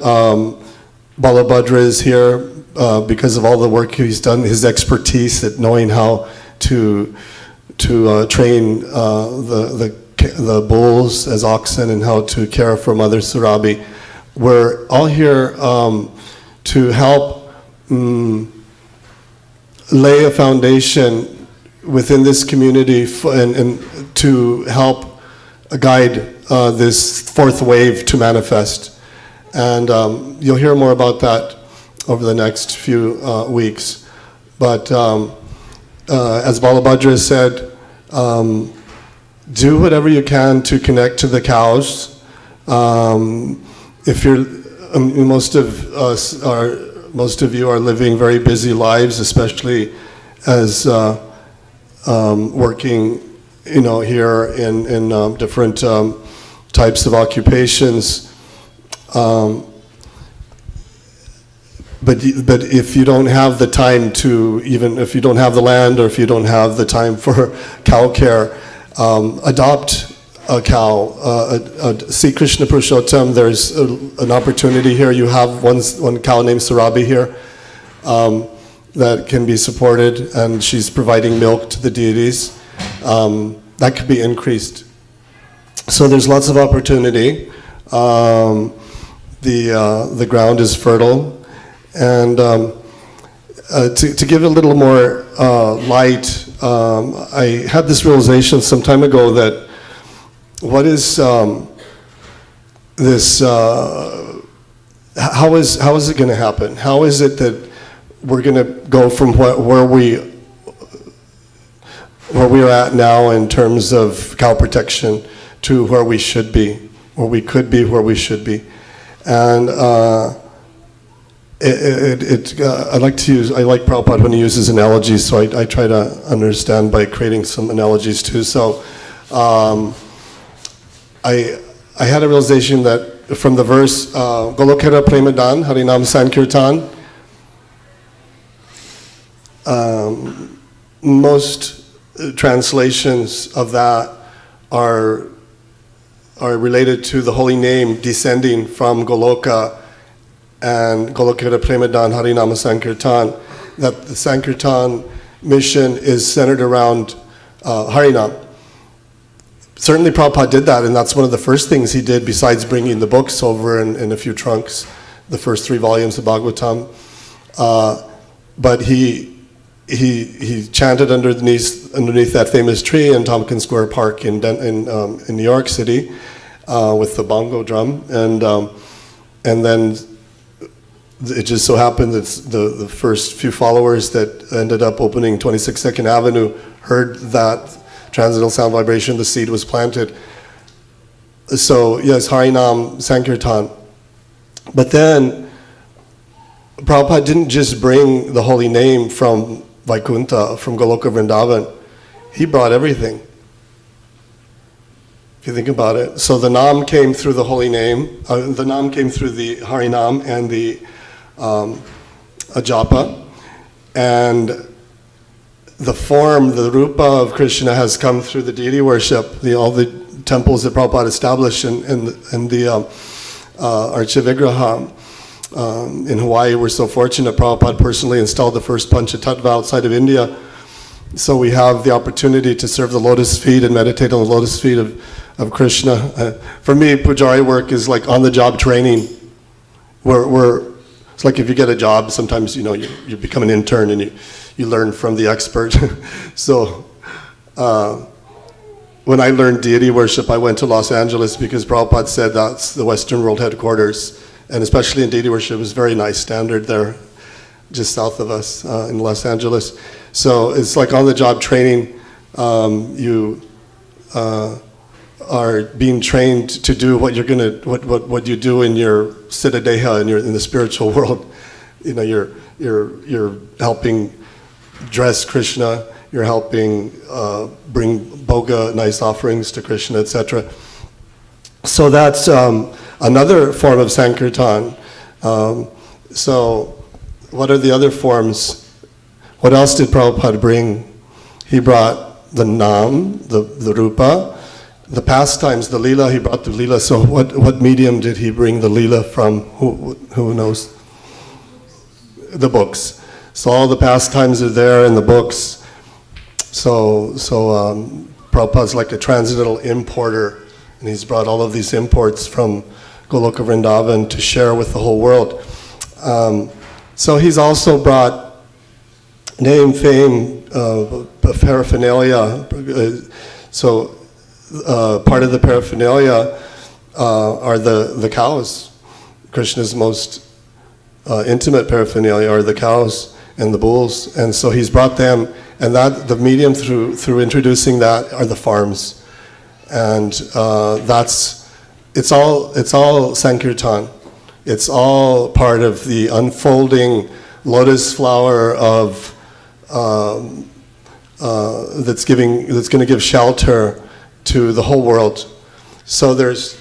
Balabhadra is here because of all the work he's done, his expertise at knowing how to train the bulls as oxen and how to care for Mother Sarabi. We're all here to help lay a foundation within this community and to help guide this fourth wave to manifest. And you'll hear more about that over the next few weeks. But as Balabhadra said, do whatever you can to connect to the cows. If you're, most of you are living very busy lives, especially as working, here in different types of occupations. But if you don't have the time to, even if you don't have the land or if you don't have the time for cow care, adopt a cow. See Krishna Purushottam, there's an opportunity here. You have one cow named Sarabi here that can be supported, and she's providing milk to the deities. That could be increased. So there's lots of opportunity. The ground is fertile. And to give a little more light, I had this realization some time ago that what is this, how is it going to happen? How is it that we're going to go from where we are at now in terms of cow protection to where we should be, where we could be, where we should be? And I like Prabhupada when he uses analogies, so I try to understand by creating some analogies too. So I had a realization that from the verse Golokera Premadan Harinam Sankirtan, most translations of that are related to the holy name descending from Goloka and Golokera Premadan Harinama Sankirtan, that the Sankirtan mission is centered around Harinam. Certainly Prabhupada did that, and that's one of the first things he did besides bringing the books over in a few trunks, the first 3 volumes of Bhagavatam. But he chanted underneath that famous tree in Tompkins Square Park in New York City with the bongo drum, and then it just so happened that the first few followers that ended up opening 26 Second Avenue heard that transcendental sound vibration, the seed was planted. So yes, Harinam Sankirtan. But then Prabhupada didn't just bring the holy name from Vaikuntha, from Goloka Vrindavan. He brought everything. If you think about it. So the Nam came through the holy name, the Nam came through the Harinam and the Ajapa, and the form, the Rupa of Krishna has come through the deity worship, all the temples that Prabhupada established and the Archa Vigraha. In Hawaii, we're so fortunate, Prabhupada personally installed the first Panchatattva outside of India. So we have the opportunity to serve the lotus feet and meditate on the lotus feet of Krishna. For me, Pujari work is like on-the-job training. It's like if you get a job, sometimes you become an intern and you learn from the expert. So when I learned deity worship, I went to Los Angeles because Prabhupada said that's the Western world headquarters. And especially in deity worship, it was very nice standard there, just south of us in Los Angeles. So it's like on-the-job training. You are being trained to do what you're what you do in your Siddha Deha in the spiritual world. You're helping dress Krishna. You're helping bring bhoga, nice offerings to Krishna, etc. So that's another form of Sankirtan. So what are the other forms? What else did Prabhupada bring? He brought the Nam, the Rupa, the pastimes, the Leela, he brought the Leela. So what medium did he bring the Leela from? Who knows? The books. So all the pastimes are there in the books. So Prabhupada's like a transcendental importer, and he's brought all of these imports from Goloka Vrindavan to share with the whole world. So he's also brought name, fame, paraphernalia. So part of the paraphernalia are the cows. Krishna's most intimate paraphernalia are the cows and the bulls, and so he's brought them, and that the medium through introducing that are the farms, and it's all Sankirtan. It's all part of the unfolding lotus flower of that's going to give shelter to the whole world. So there's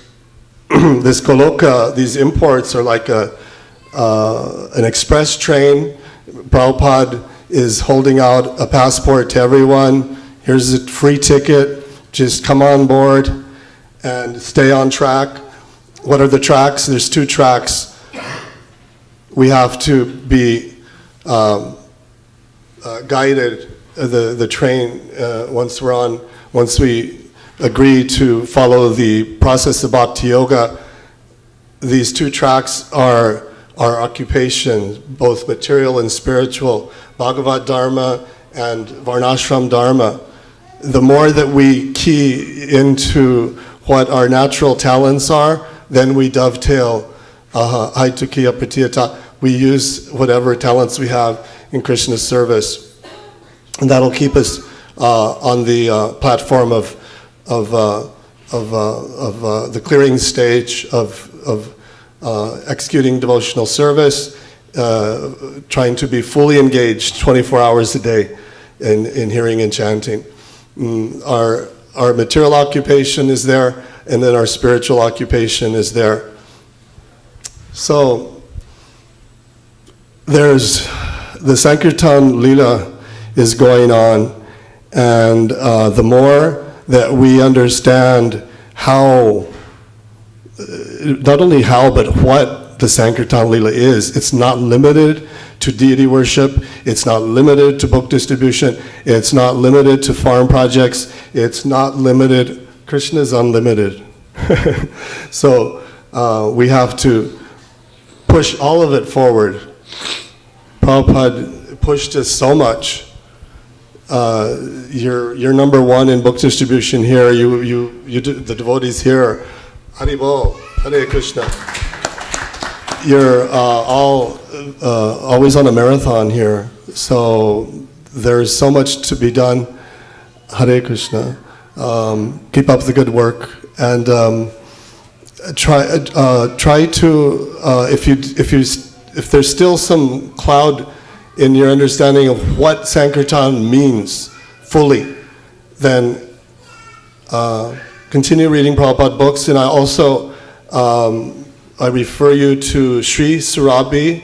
this Goloka. These imports are like an express train. Prabhupada is holding out a passport to everyone. Here's a free ticket. Just come on board and stay on track. What are the tracks? There's 2 tracks. We have to be guided, the train, once we agree to follow the process of Bhakti Yoga. These 2 tracks are our occupation, both material and spiritual, Bhagavat Dharma and Varna-ashram Dharma. The more that we key into what our natural talents are, then we dovetail, Haitukiya Pratiyata. We use whatever talents we have in Krishna's service. And that'll keep us on the platform of the clearing stage of executing devotional service, trying to be fully engaged 24 hours a day in hearing and chanting. Our material occupation is there, and then our spiritual occupation is there. So there's the Sankirtan Leela is going on, and the more that we understand how, not only how, but what the Sankirtan Leela is, it's not limited to deity worship, it's not limited to book distribution, it's not limited to farm projects, it's not limited, Krishna is unlimited. So we have to push all of it forward. Prabhupada pushed us so much. You're number 1 in book distribution here. You do, the devotees here. Haribol, Hare Krishna. You're always on a marathon here. So there's so much to be done. Hare Krishna. Keep up the good work, and try to if there's still some cloud in your understanding of what Sankirtan means fully, then continue reading Prabhupada books. And I also I refer you to srisurabi.org.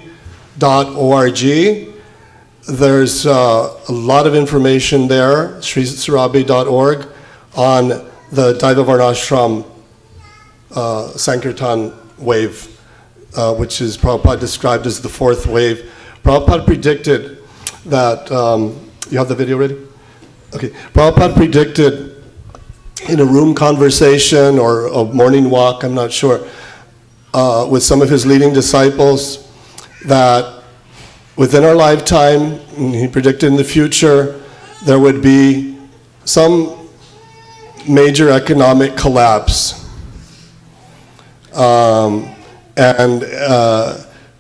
There's a lot of information there, srisurabi.org, on the Daiva Varna-ashram Sankirtan wave, which is Prabhupada described as the 4th wave. Prabhupada predicted that, you have the video ready? Okay. Prabhupada predicted in a room conversation or a morning walk, I'm not sure, with some of his leading disciples, that within our lifetime, and he predicted in the future, there would be some major economic collapse.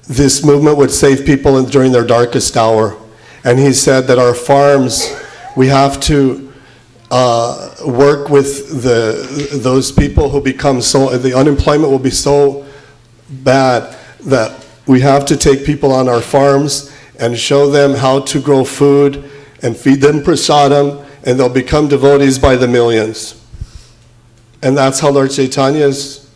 This movement would save people during their darkest hour. And he said that our farms, we have to work with those people who become the unemployment will be so bad that we have to take people on our farms and show them how to grow food and feed them prasadam, and they'll become devotees by the millions. And that's how Lord Chaitanya's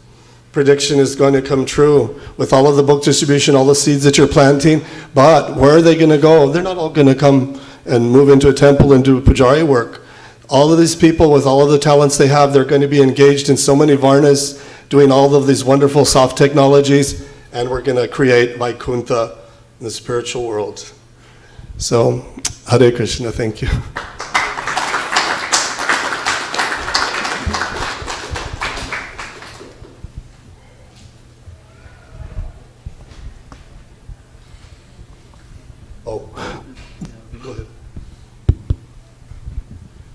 prediction is going to come true with all of the book distribution, all the seeds that you're planting. But where are they going to go? They're not all going to come and move into a temple and do pujari work. All of these people with all of the talents they have, they're going to be engaged in so many varnas, doing all of these wonderful soft technologies, and we're going to create Vaikuntha in the spiritual world. So, Hare Krishna, thank you.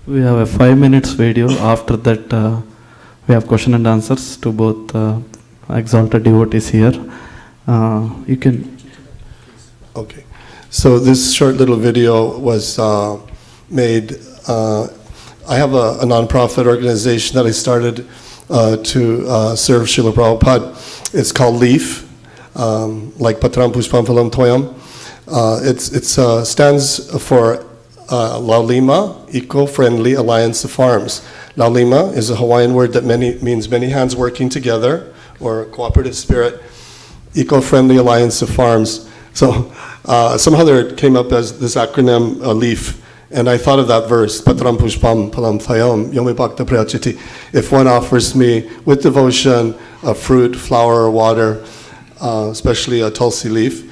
We have a 5 minutes video. After that, we have question and answers to both exalted devotees here. You can. Okay. So this short little video was made. I have a non-profit organization that I started to serve Srila Prabhupada. It's called LEAF, like Patram Pushpam Phalam Toyam. It stands for Laulima, Eco-Friendly Alliance of Farms. Laulima is a Hawaiian word that means many hands working together, or cooperative spirit. Eco-Friendly Alliance of Farms. So somehow there came up as this acronym, LEAF, and I thought of that verse, Patram Pushpam Palam Thayam Yomi Bhakta Prayachiti. If one offers me with devotion a fruit, flower, or water, especially a tulsi leaf,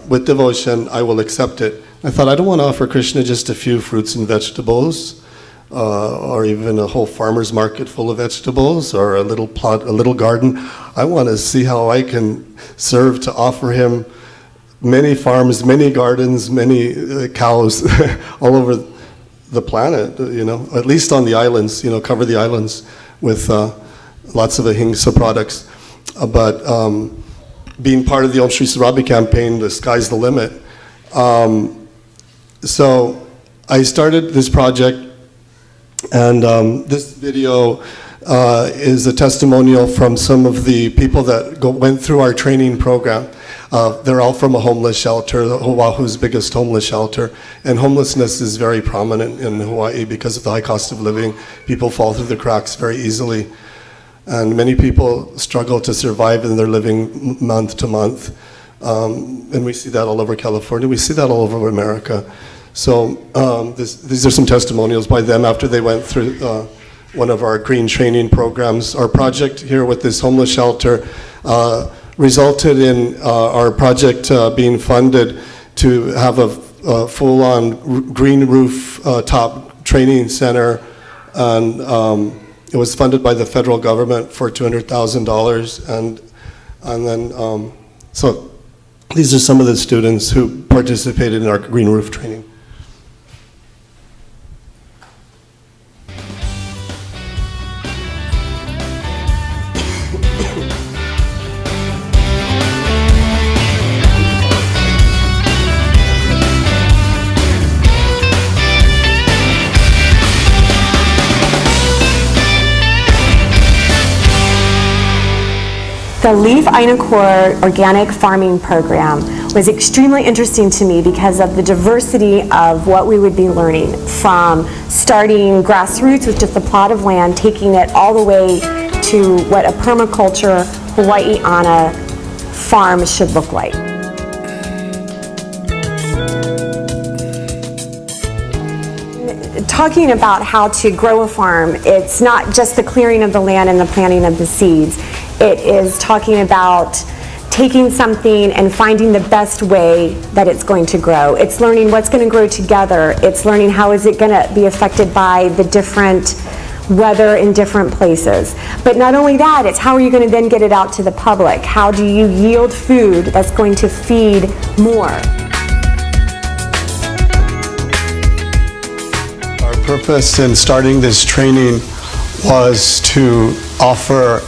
with devotion, I will accept it. I thought, I don't want to offer Krishna just a few fruits and vegetables, or even a whole farmer's market full of vegetables, or a little plot, a little garden. I want to see how I can serve to offer him many farms, many gardens, many cows all over the planet, at least on the islands, cover the islands with lots of ahimsa products. But being part of the Om Shri Surabi campaign, the sky's the limit. So I started this project, and this video is a testimonial from some of the people that went through our training program. They're all from a homeless shelter, Oahu's biggest homeless shelter. And homelessness is very prominent in Hawaii because of the high cost of living. People fall through the cracks very easily. And many people struggle to survive in their living month to month. And we see that all over California. We see that all over America. So these are some testimonials by them after they went through one of our green training programs. Our project here with this homeless shelter resulted in our project being funded to have a full-on green roof top training center, and it was funded by the federal government for $200,000, and then so these are some of the students who participated in our green roof training. The Leaf Einakor organic farming program was extremely interesting to me because of the diversity of what we would be learning, from starting grassroots with just a plot of land, taking it all the way to what a permaculture Hawaiiana farm should look like. Talking about how to grow a farm, it's not just the clearing of the land and the planting of the seeds. It is talking about taking something and finding the best way that it's going to grow. It's learning what's going to grow together. It's learning how is it going to be affected by the different weather in different places. But not only that, it's how are you going to then get it out to the public? How do you yield food that's going to feed more? Our purpose in starting this training was to offer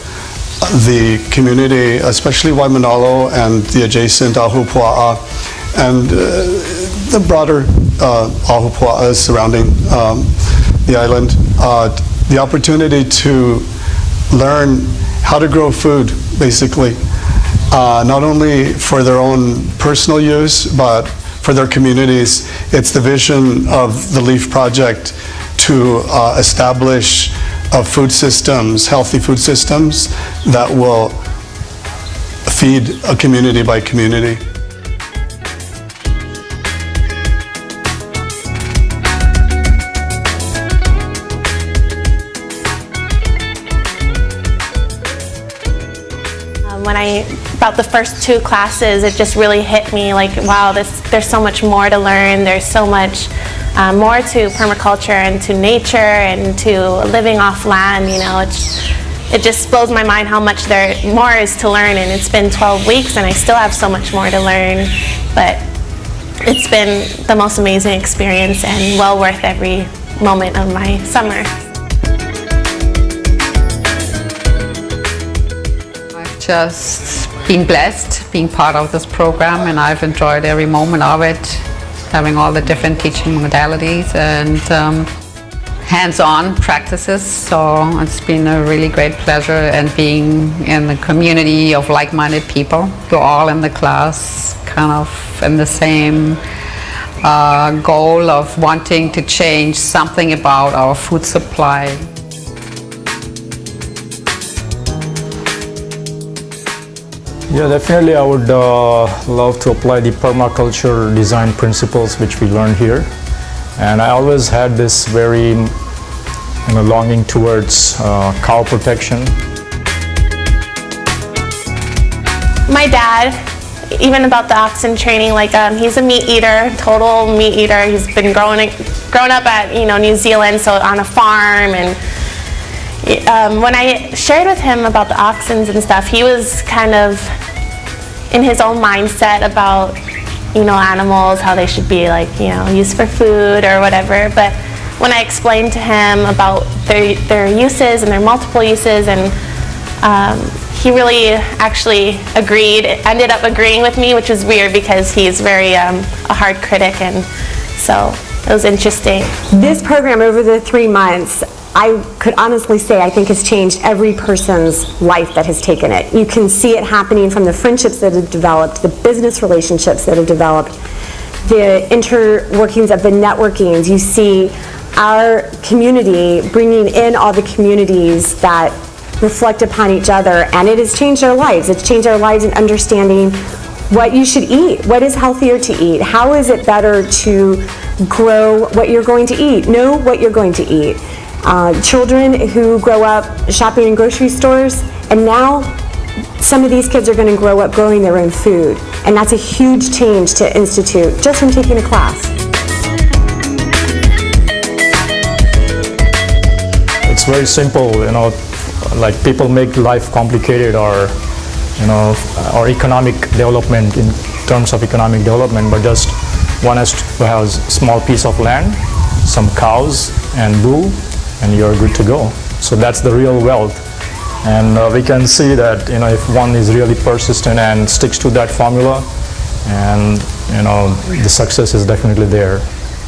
the community, especially Waimanalo and the adjacent Ahupua'a, and the broader Ahupua'as surrounding the island, the opportunity to learn how to grow food, basically, not only for their own personal use, but for their communities. It's the vision of the LEAF Project to establish food systems, healthy food systems that will feed a community by community. About the first two classes, it just really hit me like, wow, there's so much more to learn. There's so much more to permaculture and to nature and to living off land. It just blows my mind how much more is to learn, and it's been 12 weeks and I still have so much more to learn, but it's been the most amazing experience and well worth every moment of my summer. I've just been blessed being part of this program, and I've enjoyed every moment of it, having all the different teaching modalities and hands-on practices. So it's been a really great pleasure, and being in the community of like-minded people who are all in the class kind of in the same goal of wanting to change something about our food supply. Yeah, definitely I would love to apply the permaculture design principles which we learned here. And I always had this very longing towards cow protection. My dad, even about the oxen training, like he's a meat eater, total meat eater. He's been grown up at New Zealand, so on a farm. And when I shared with him about the oxens and stuff, he was kind of in his own mindset about animals, how they should be used for food or whatever. But when I explained to him about their uses and their multiple uses, and he really actually ended up agreeing with me, which was weird because he's very a hard critic, and so it was interesting. This program over the 3 months, I could honestly say I think has changed every person's life that has taken it. You can see it happening from the friendships that have developed, the business relationships that have developed, the interworkings of the networkings. You see our community bringing in all the communities that reflect upon each other, and it has changed our lives. It's changed our lives in understanding what you should eat, what is healthier to eat, how is it better to grow what you're going to eat, know what you're going to eat. Children who grow up shopping in grocery stores, and now some of these kids are going to grow up growing their own food, and that's a huge change to institute just from taking a class. It's very simple, like people make life complicated, or or economic development in terms of economic development, but just one has to have a small piece of land, some cows and wool, and you're good to go. So that's the real wealth. And we can see that if one is really persistent and sticks to that formula, and the success is definitely there.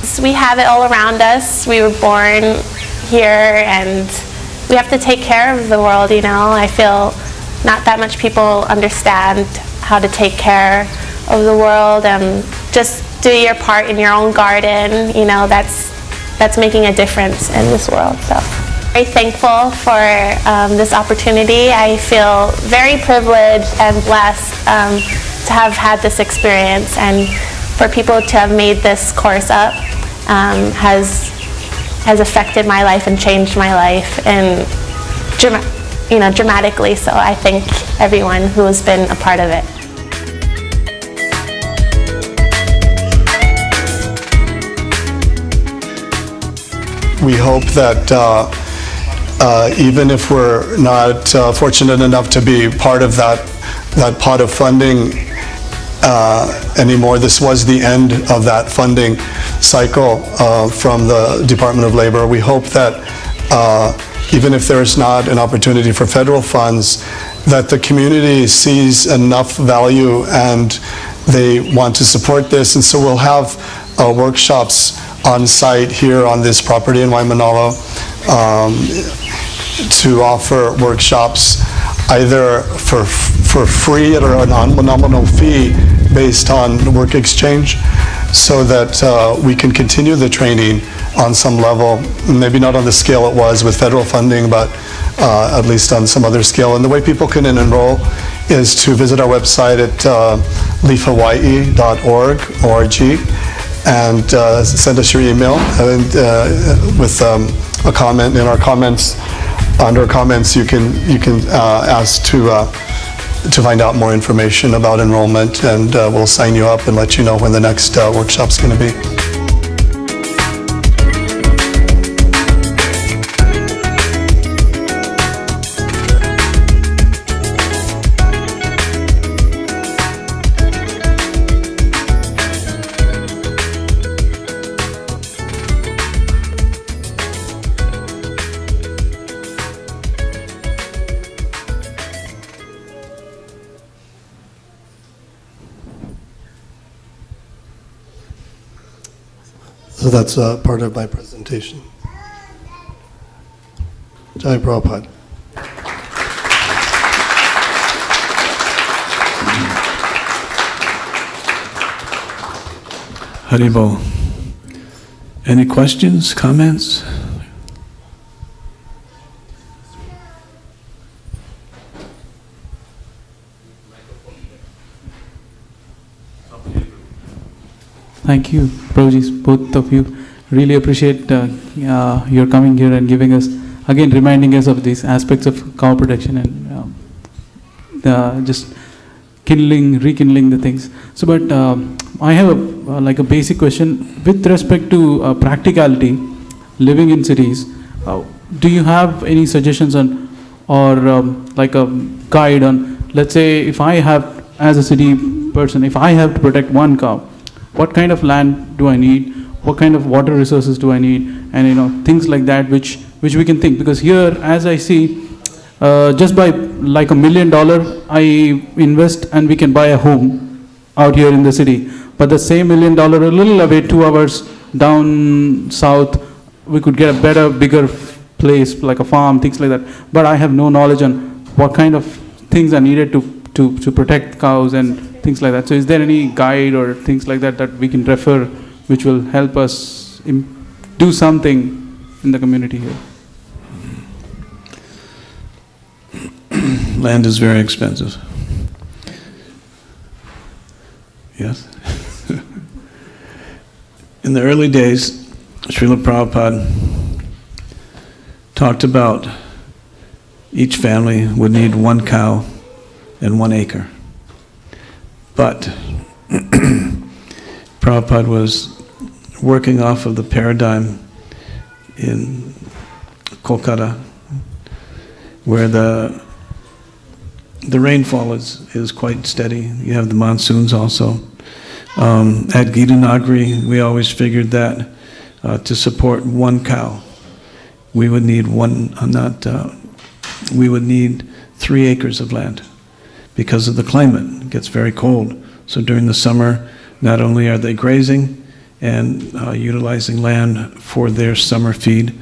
So we have it all around us. We were born here, and we have to take care of the world. I feel not that much people understand how to take care of the world, and just do your part in your own garden. That's making a difference in this world. So very thankful for this opportunity. I feel very privileged and blessed to have had this experience, and for people to have made this course up has affected my life and changed my life and dramatically. So I thank everyone who has been a part of it. We hope that even if we're not fortunate enough to be part of that pot of funding anymore, this was the end of that funding cycle from the Department of Labor. We hope that even if there's not an opportunity for federal funds, that the community sees enough value and they want to support this. And so we'll have workshops on site here on this property in Waimanalo to offer workshops either for free or a nominal fee based on work exchange, so that we can continue the training on some level, maybe not on the scale it was with federal funding, but at least on some other scale. And the way people can enroll is to visit our website at leafhawaii.org, and send us your email and with a comment. In our comments, under comments, you can ask to find out more information about enrollment, and we'll sign you up and let you know when the next workshop's going to be. So that's part of my presentation. Jai Prabhupada. Haribol. Any questions, comments? Thank you, Prabhuji, both of you. Really appreciate your coming here and giving us, again, reminding us of these aspects of cow protection and just rekindling the things. So, but I have a basic question with respect to practicality, living in cities. Do you have any suggestions on, or like a guide on, let's say, if I have, as a city person, if I have to protect one cow, what kind of land do I need? What kind of water resources do I need? And things like that, which we can think. Because here, as I see, just by like $1 million, I invest and we can buy a home out here in the city. But the same $1 million, a little away, 2 hours down south, we could get a better, bigger place, like a farm, things like that. But I have no knowledge on what kind of things are needed to protect cows and things like that. So is there any guide or things like that that we can refer, which will help us do something in the community here? Land is very expensive. Yes? In the early days, Srila Prabhupada talked about each family would need 1 cow and 1 acre. But Prabhupada was working off of the paradigm in Kolkata, where the rainfall is quite steady. You have the monsoons also. At Gita Nagari, we always figured that to support 1 cow, we would need we would need 3 acres of land because of the climate. It gets very cold. So during the summer, not only are they grazing and utilizing land for their summer feed,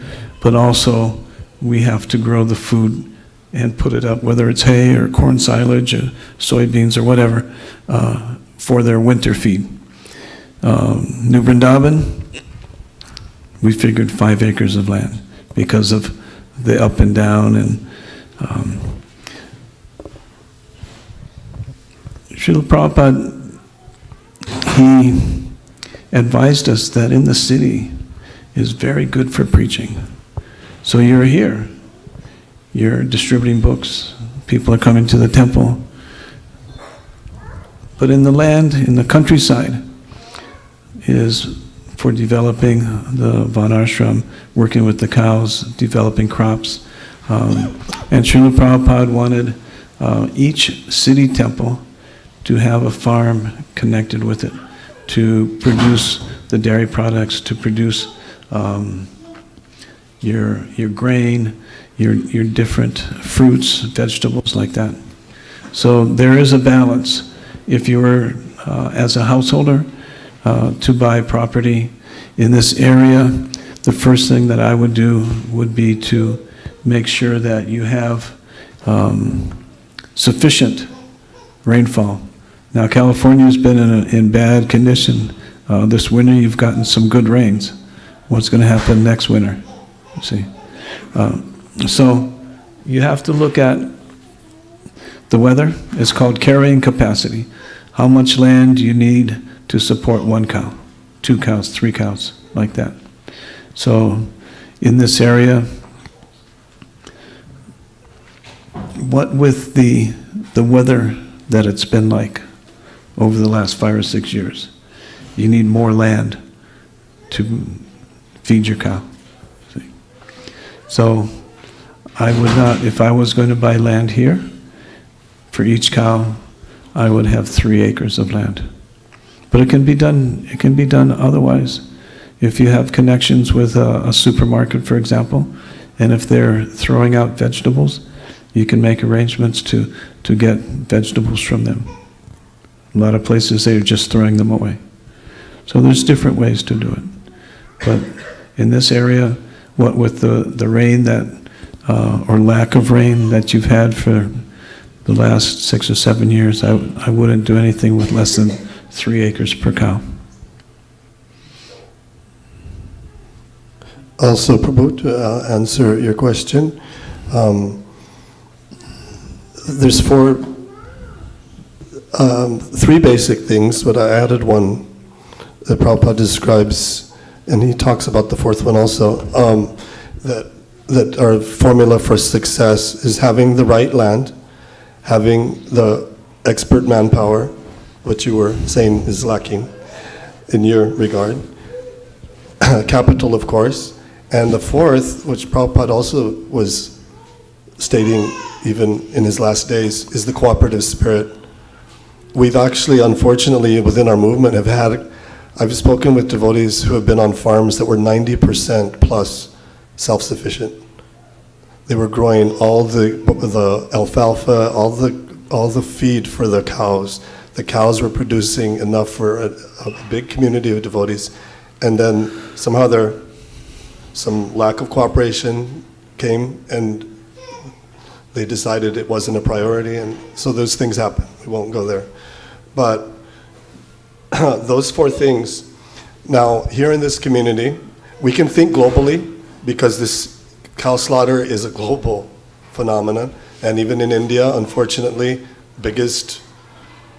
but also we have to grow the food and put it up, whether it's hay or corn silage or soybeans or whatever, for their winter feed. New Vrindavan, we figured 5 acres of land because of the up and down. And Srila Prabhupada, he advised us that in the city is very good for preaching. So you're here, you're distributing books, people are coming to the temple. But in the land, in the countryside, is for developing the Varna-ashrama, working with the cows, developing crops. And Srila Prabhupada wanted each city temple to have a farm connected with it, to produce the dairy products, to produce your grain, your different fruits, vegetables like that. So there is a balance. If you were, as a householder, to buy property in this area, the first thing that I would do would be to make sure that you have sufficient rainfall. Now California's been in bad condition. This winter you've gotten some good rains. What's going to happen next winter? You see. So you have to look at the weather. It's called carrying capacity. How much land do you need to support 1 cow, 2 cows, 3 cows, like that. So in this area, what with the weather that it's been like over the last 5 or 6 years, you need more land to feed your cow. See? So I would not, if I was going to buy land here, for each cow, I would have 3 acres of land. But it can be done otherwise. If you have connections with a supermarket, for example, and if they're throwing out vegetables, you can make arrangements to get vegetables from them. A lot of places, they're just throwing them away. So there's different ways to do it. But in this area, what with the rain that, or lack of rain that you've had for the last 6 or 7 years, I wouldn't do anything with less than 3 acres per cow. Also, Prabhu, to answer your question, there's 3 basic things, but I added one that Prabhupada describes, and he talks about the 4th one also, that our formula for success is having the right land, having the expert manpower, which you were saying is lacking in your regard, capital, of course, and the 4th, which Prabhupada also was stating even in his last days, is the cooperative spirit. We've actually, unfortunately, within our movement, I've spoken with devotees who have been on farms that were 90% plus self-sufficient. They were growing all the alfalfa, all the feed for the cows. The cows were producing enough for a big community of devotees, and then somehow some lack of cooperation came, and they decided it wasn't a priority, and so those things happen. We won't go there. But those 4 things, now here in this community, we can think globally because this cow slaughter is a global phenomenon, and even in India, unfortunately, biggest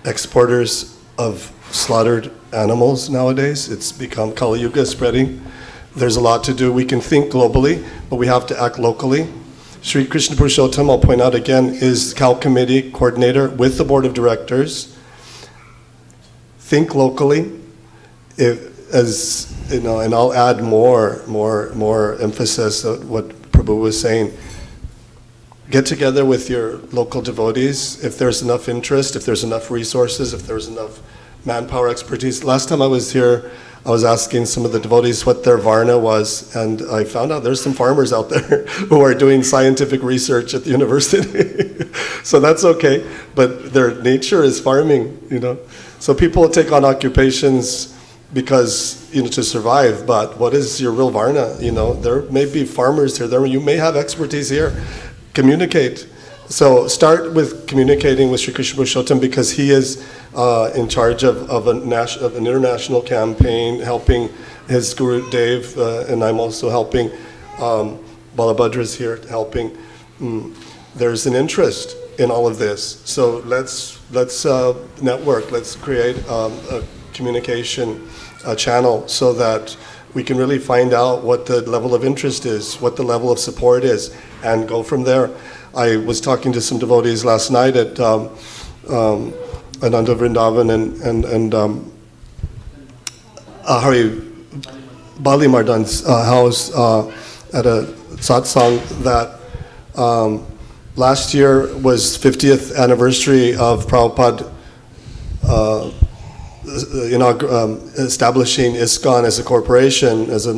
exporters of slaughtered animals nowadays. It's become Kali Yuga spreading. There's a lot to do. We can think globally, but we have to act locally. Sri Krishna Purushottam, I'll point out again, is cow committee coordinator with the board of directors. Think locally, as you know, and I'll add more emphasis on what Prabhu was saying. Get together with your local devotees if there's enough interest, if there's enough resources, if there's enough manpower expertise. Last time I was here, I was asking some of the devotees what their Varna was, and I found out there's some farmers out there who are doing scientific research at the university. So that's okay, but their nature is farming, you know. So people take on occupations because, you know, to survive, but what is your real Varna? You know, there may be farmers here, you may have expertise here. Communicate. So start with communicating with Sri Krishna Purushottam because he is in charge of an international campaign, helping his Guru Daiva, and I'm also helping. Balabhadra is here helping. There's an interest in all of this. So let's network. Let's create a communication channel so that we can really find out what the level of interest is, what the level of support is, and go from there. I was talking to some devotees last night at Ananda Vrindavan and Hari Bali Mardan's house at a satsang that last year was 50th anniversary of Prabhupada establishing ISKCON as a corporation, as a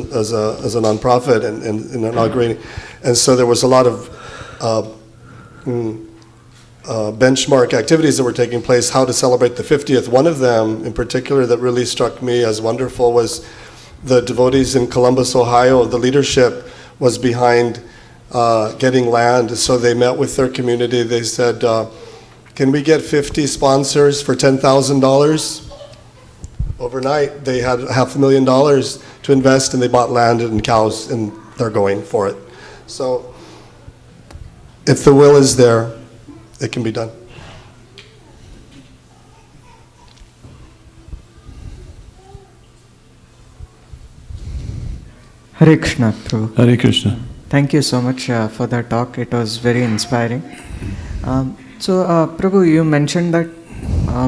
nonprofit, and inaugurating. And so there was a lot of benchmark activities that were taking place, how to celebrate the 50th. One of them in particular that really struck me as wonderful was the devotees in Columbus, Ohio. The leadership was behind getting land, so they met with their community. They said, can we get 50 sponsors for $10,000? Overnight, they had $500,000 to invest, and they bought land and cows, and they're going for it. So if the will is there, it can be done. Hare Krishna, Prabhu. Hare Krishna. Thank you so much for that talk. It was very inspiring. Prabhu, you mentioned that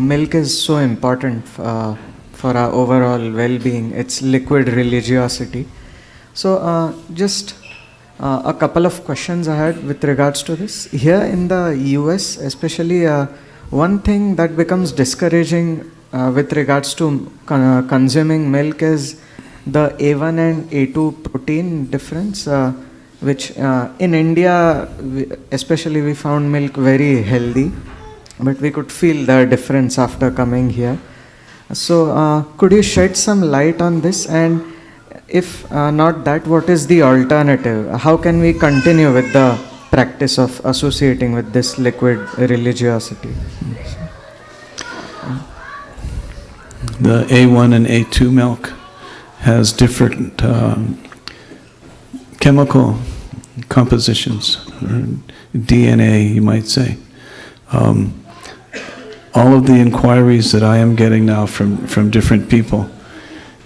milk is so important for our overall well-being. It's liquid religiosity. So just a couple of questions I had with regards to this. Here in the US, especially, one thing that becomes discouraging with regards to consuming milk is the A1 and A2 protein difference, which in India, especially, we found milk very healthy, but we could feel the difference after coming here. So could you shed some light on this? And if not that, what is the alternative? How can we continue with the practice of associating with this liquid religiosity? The A1 and A2 milk has different chemical compositions, or DNA, you might say. All of the inquiries that I am getting now from different people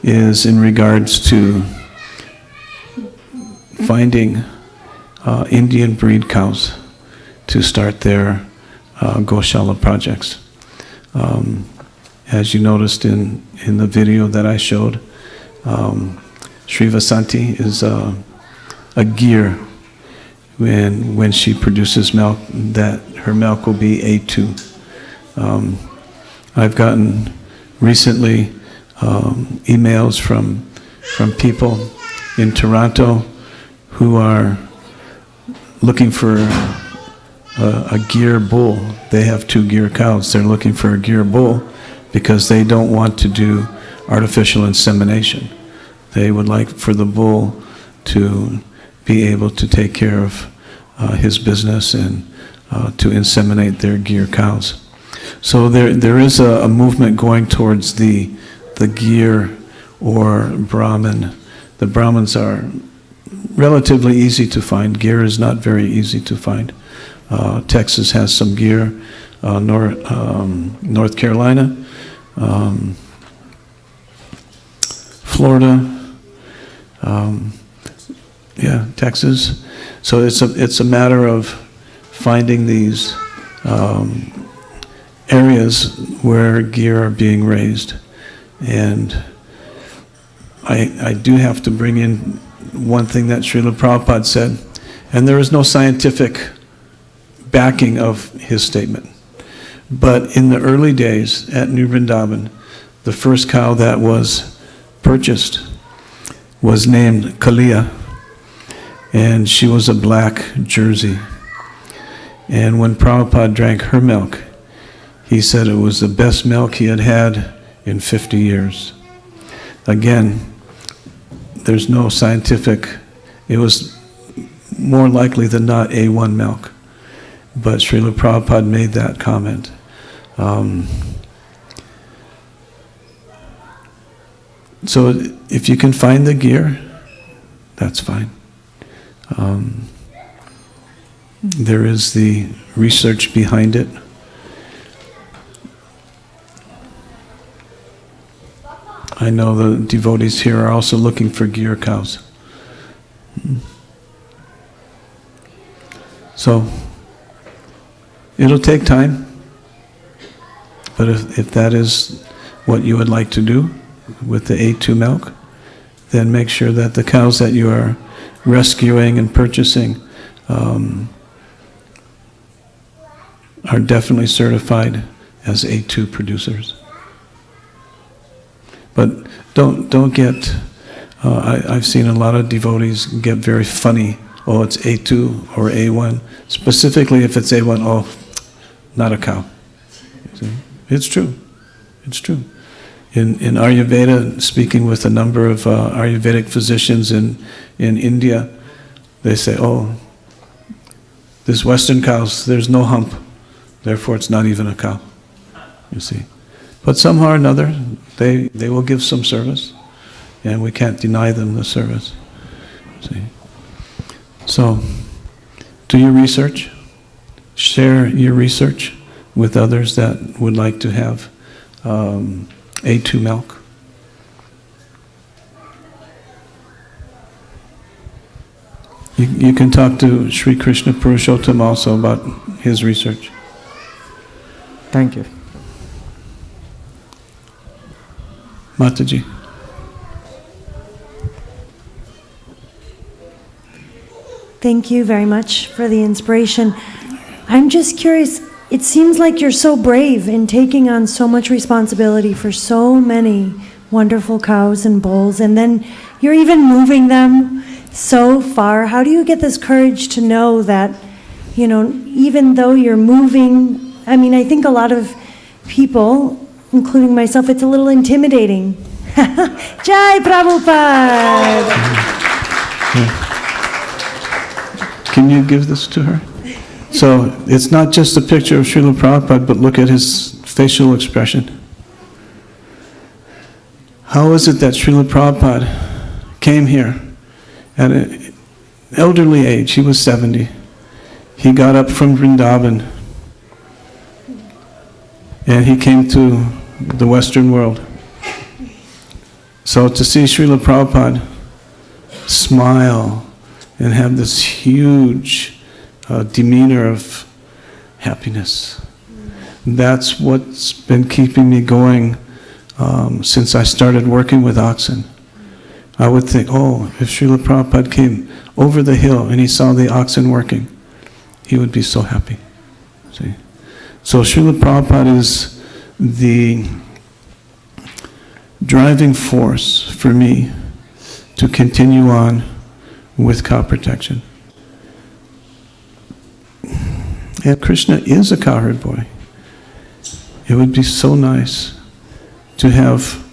is in regards to finding Indian breed cows to start their Goshala projects. As you noticed in the video that I showed, Sri Vasanti is a gear. When she produces milk, that her milk will be A2. I've gotten recently emails from people in Toronto who are looking for a gear bull. They have 2 gear cows. They're looking for a gear bull because they don't want to do artificial insemination. They would like for the bull to be able to take care of his business and to inseminate their gear cows. So there is a movement going towards the gear or Brahmin. The Brahmins are relatively easy to find. Gear is not very easy to find. Texas has some gear. North Carolina, Florida, Texas. So it's a matter of finding these areas where gear are being raised. And I do have to bring in one thing that Srila Prabhupada said, and there is no scientific backing of his statement. But in the early days at New Vrindavan, the first cow that was purchased was named Kalia, and she was a black Jersey. And when Prabhupada drank her milk, he said it was the best milk he had had in 50 years. Again, there's no scientific, it was more likely than not A1 milk. But Srila Prabhupada made that comment. So if you can find the gear, that's fine. There is the research behind it. I know the devotees here are also looking for gear cows. So it'll take time, but if that is what you would like to do with the A2 milk, then make sure that the cows that you are rescuing and purchasing are definitely certified as A2 producers. But don't get, I've seen a lot of devotees get very funny. Oh, it's A2 or A1. Specifically if it's A1, oh, not a cow. See? It's true. It's true. In Ayurveda, speaking with a number of Ayurvedic physicians in India, they say, oh, this Western cows, there's no hump, therefore it's not even a cow. You see. But somehow or another, they will give some service, and we can't deny them the service. See. So, do your research. Share your research with others that would like to have A2 milk. You can talk to Sri Krishna Purushottam also about his research. Thank you. Mataji. Thank you very much for the inspiration. I'm just curious, it seems like you're so brave in taking on so much responsibility for so many wonderful cows and bulls, and then you're even moving them so far. How do you get this courage to know that, you know, even though you're moving, I mean, I think a lot of people, including myself, it's a little intimidating Jai Prabhupada! Can you give this to her? So it's not just a picture of Srila Prabhupada, but look at his facial expression. How is it that Srila Prabhupada came here at an elderly age? He was 70. He got up from Vrindavan and he came to the Western world. So to see Srila Prabhupada smile and have this huge demeanor of happiness, that's what's been keeping me going since I started working with oxen. I would think, oh, if Srila Prabhupada came over the hill and he saw the oxen working, he would be so happy. See? So Srila Prabhupada is the driving force for me to continue on with cow protection. And Krishna is a cowherd boy. It would be so nice to have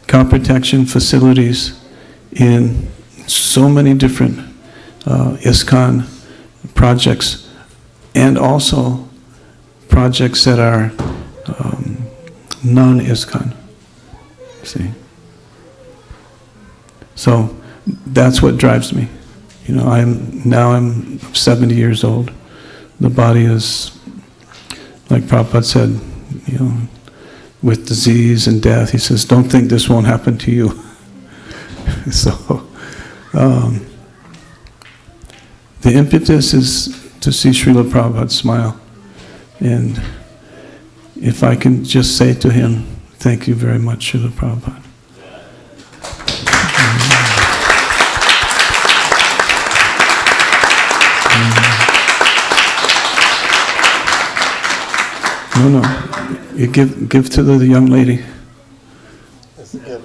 cow protection facilities in so many different ISKCON projects, and also projects that are non-ISKCON. See? So that's what drives me. You know, I'm 70 years old. The body is, like Prabhupada said, you know, with disease and death. He says, don't think this won't happen to you. So the impetus is to see Srila Prabhupada smile. And if I can just say to him, thank you very much, Srila Prabhupada. No, you give to the young lady. It's a gift.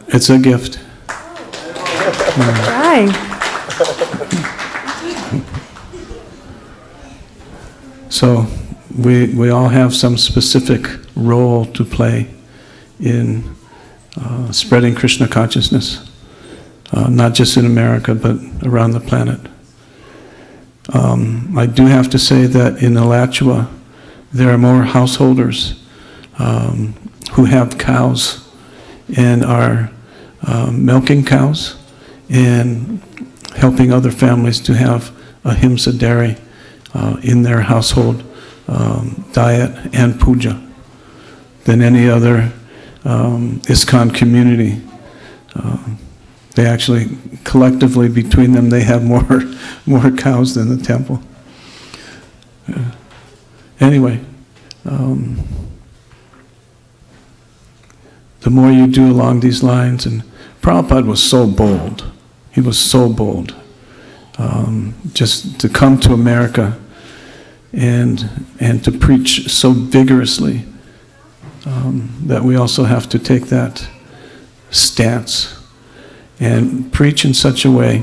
It's a gift. Right. So we all have some specific role to play in spreading Krishna consciousness, not just in America, but around the planet. I do have to say that in Alachua, there are more householders who have cows and are milking cows and helping other families to have a himsa dairy in their household diet and puja than any other ISKCON community. They actually, collectively between them, they have more cows than the temple. Anyway, the more you do along these lines, and Prabhupada was so bold. He was so bold. Just to come to America and to preach so vigorously, that we also have to take that stance and preach in such a way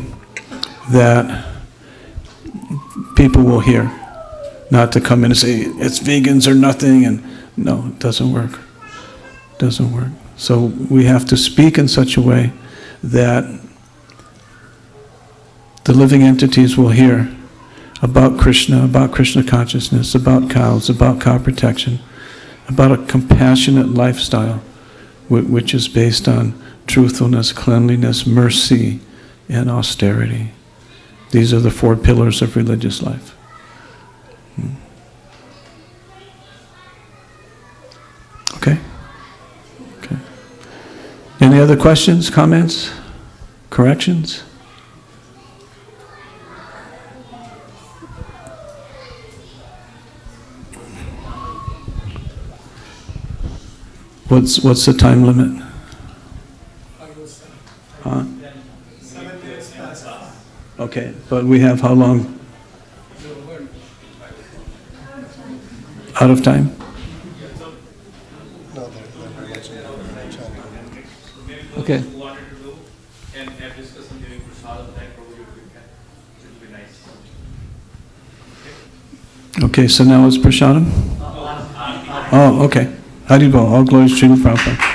that people will hear. Not to come in and say, it's vegans or nothing, and no, it doesn't work. It doesn't work. So we have to speak in such a way that the living entities will hear about Krishna consciousness, about cows, about cow protection, about a compassionate lifestyle, which is based on truthfulness, cleanliness, mercy, and austerity. These are the 4 pillars of religious life. Okay? Okay. Any other questions, comments, corrections? What's the time limit? Huh? Okay, but we have how long? Out of time? Okay. Okay, so now it's prasadam? Oh, okay. Haribol, all glories to Srila Prabhupada.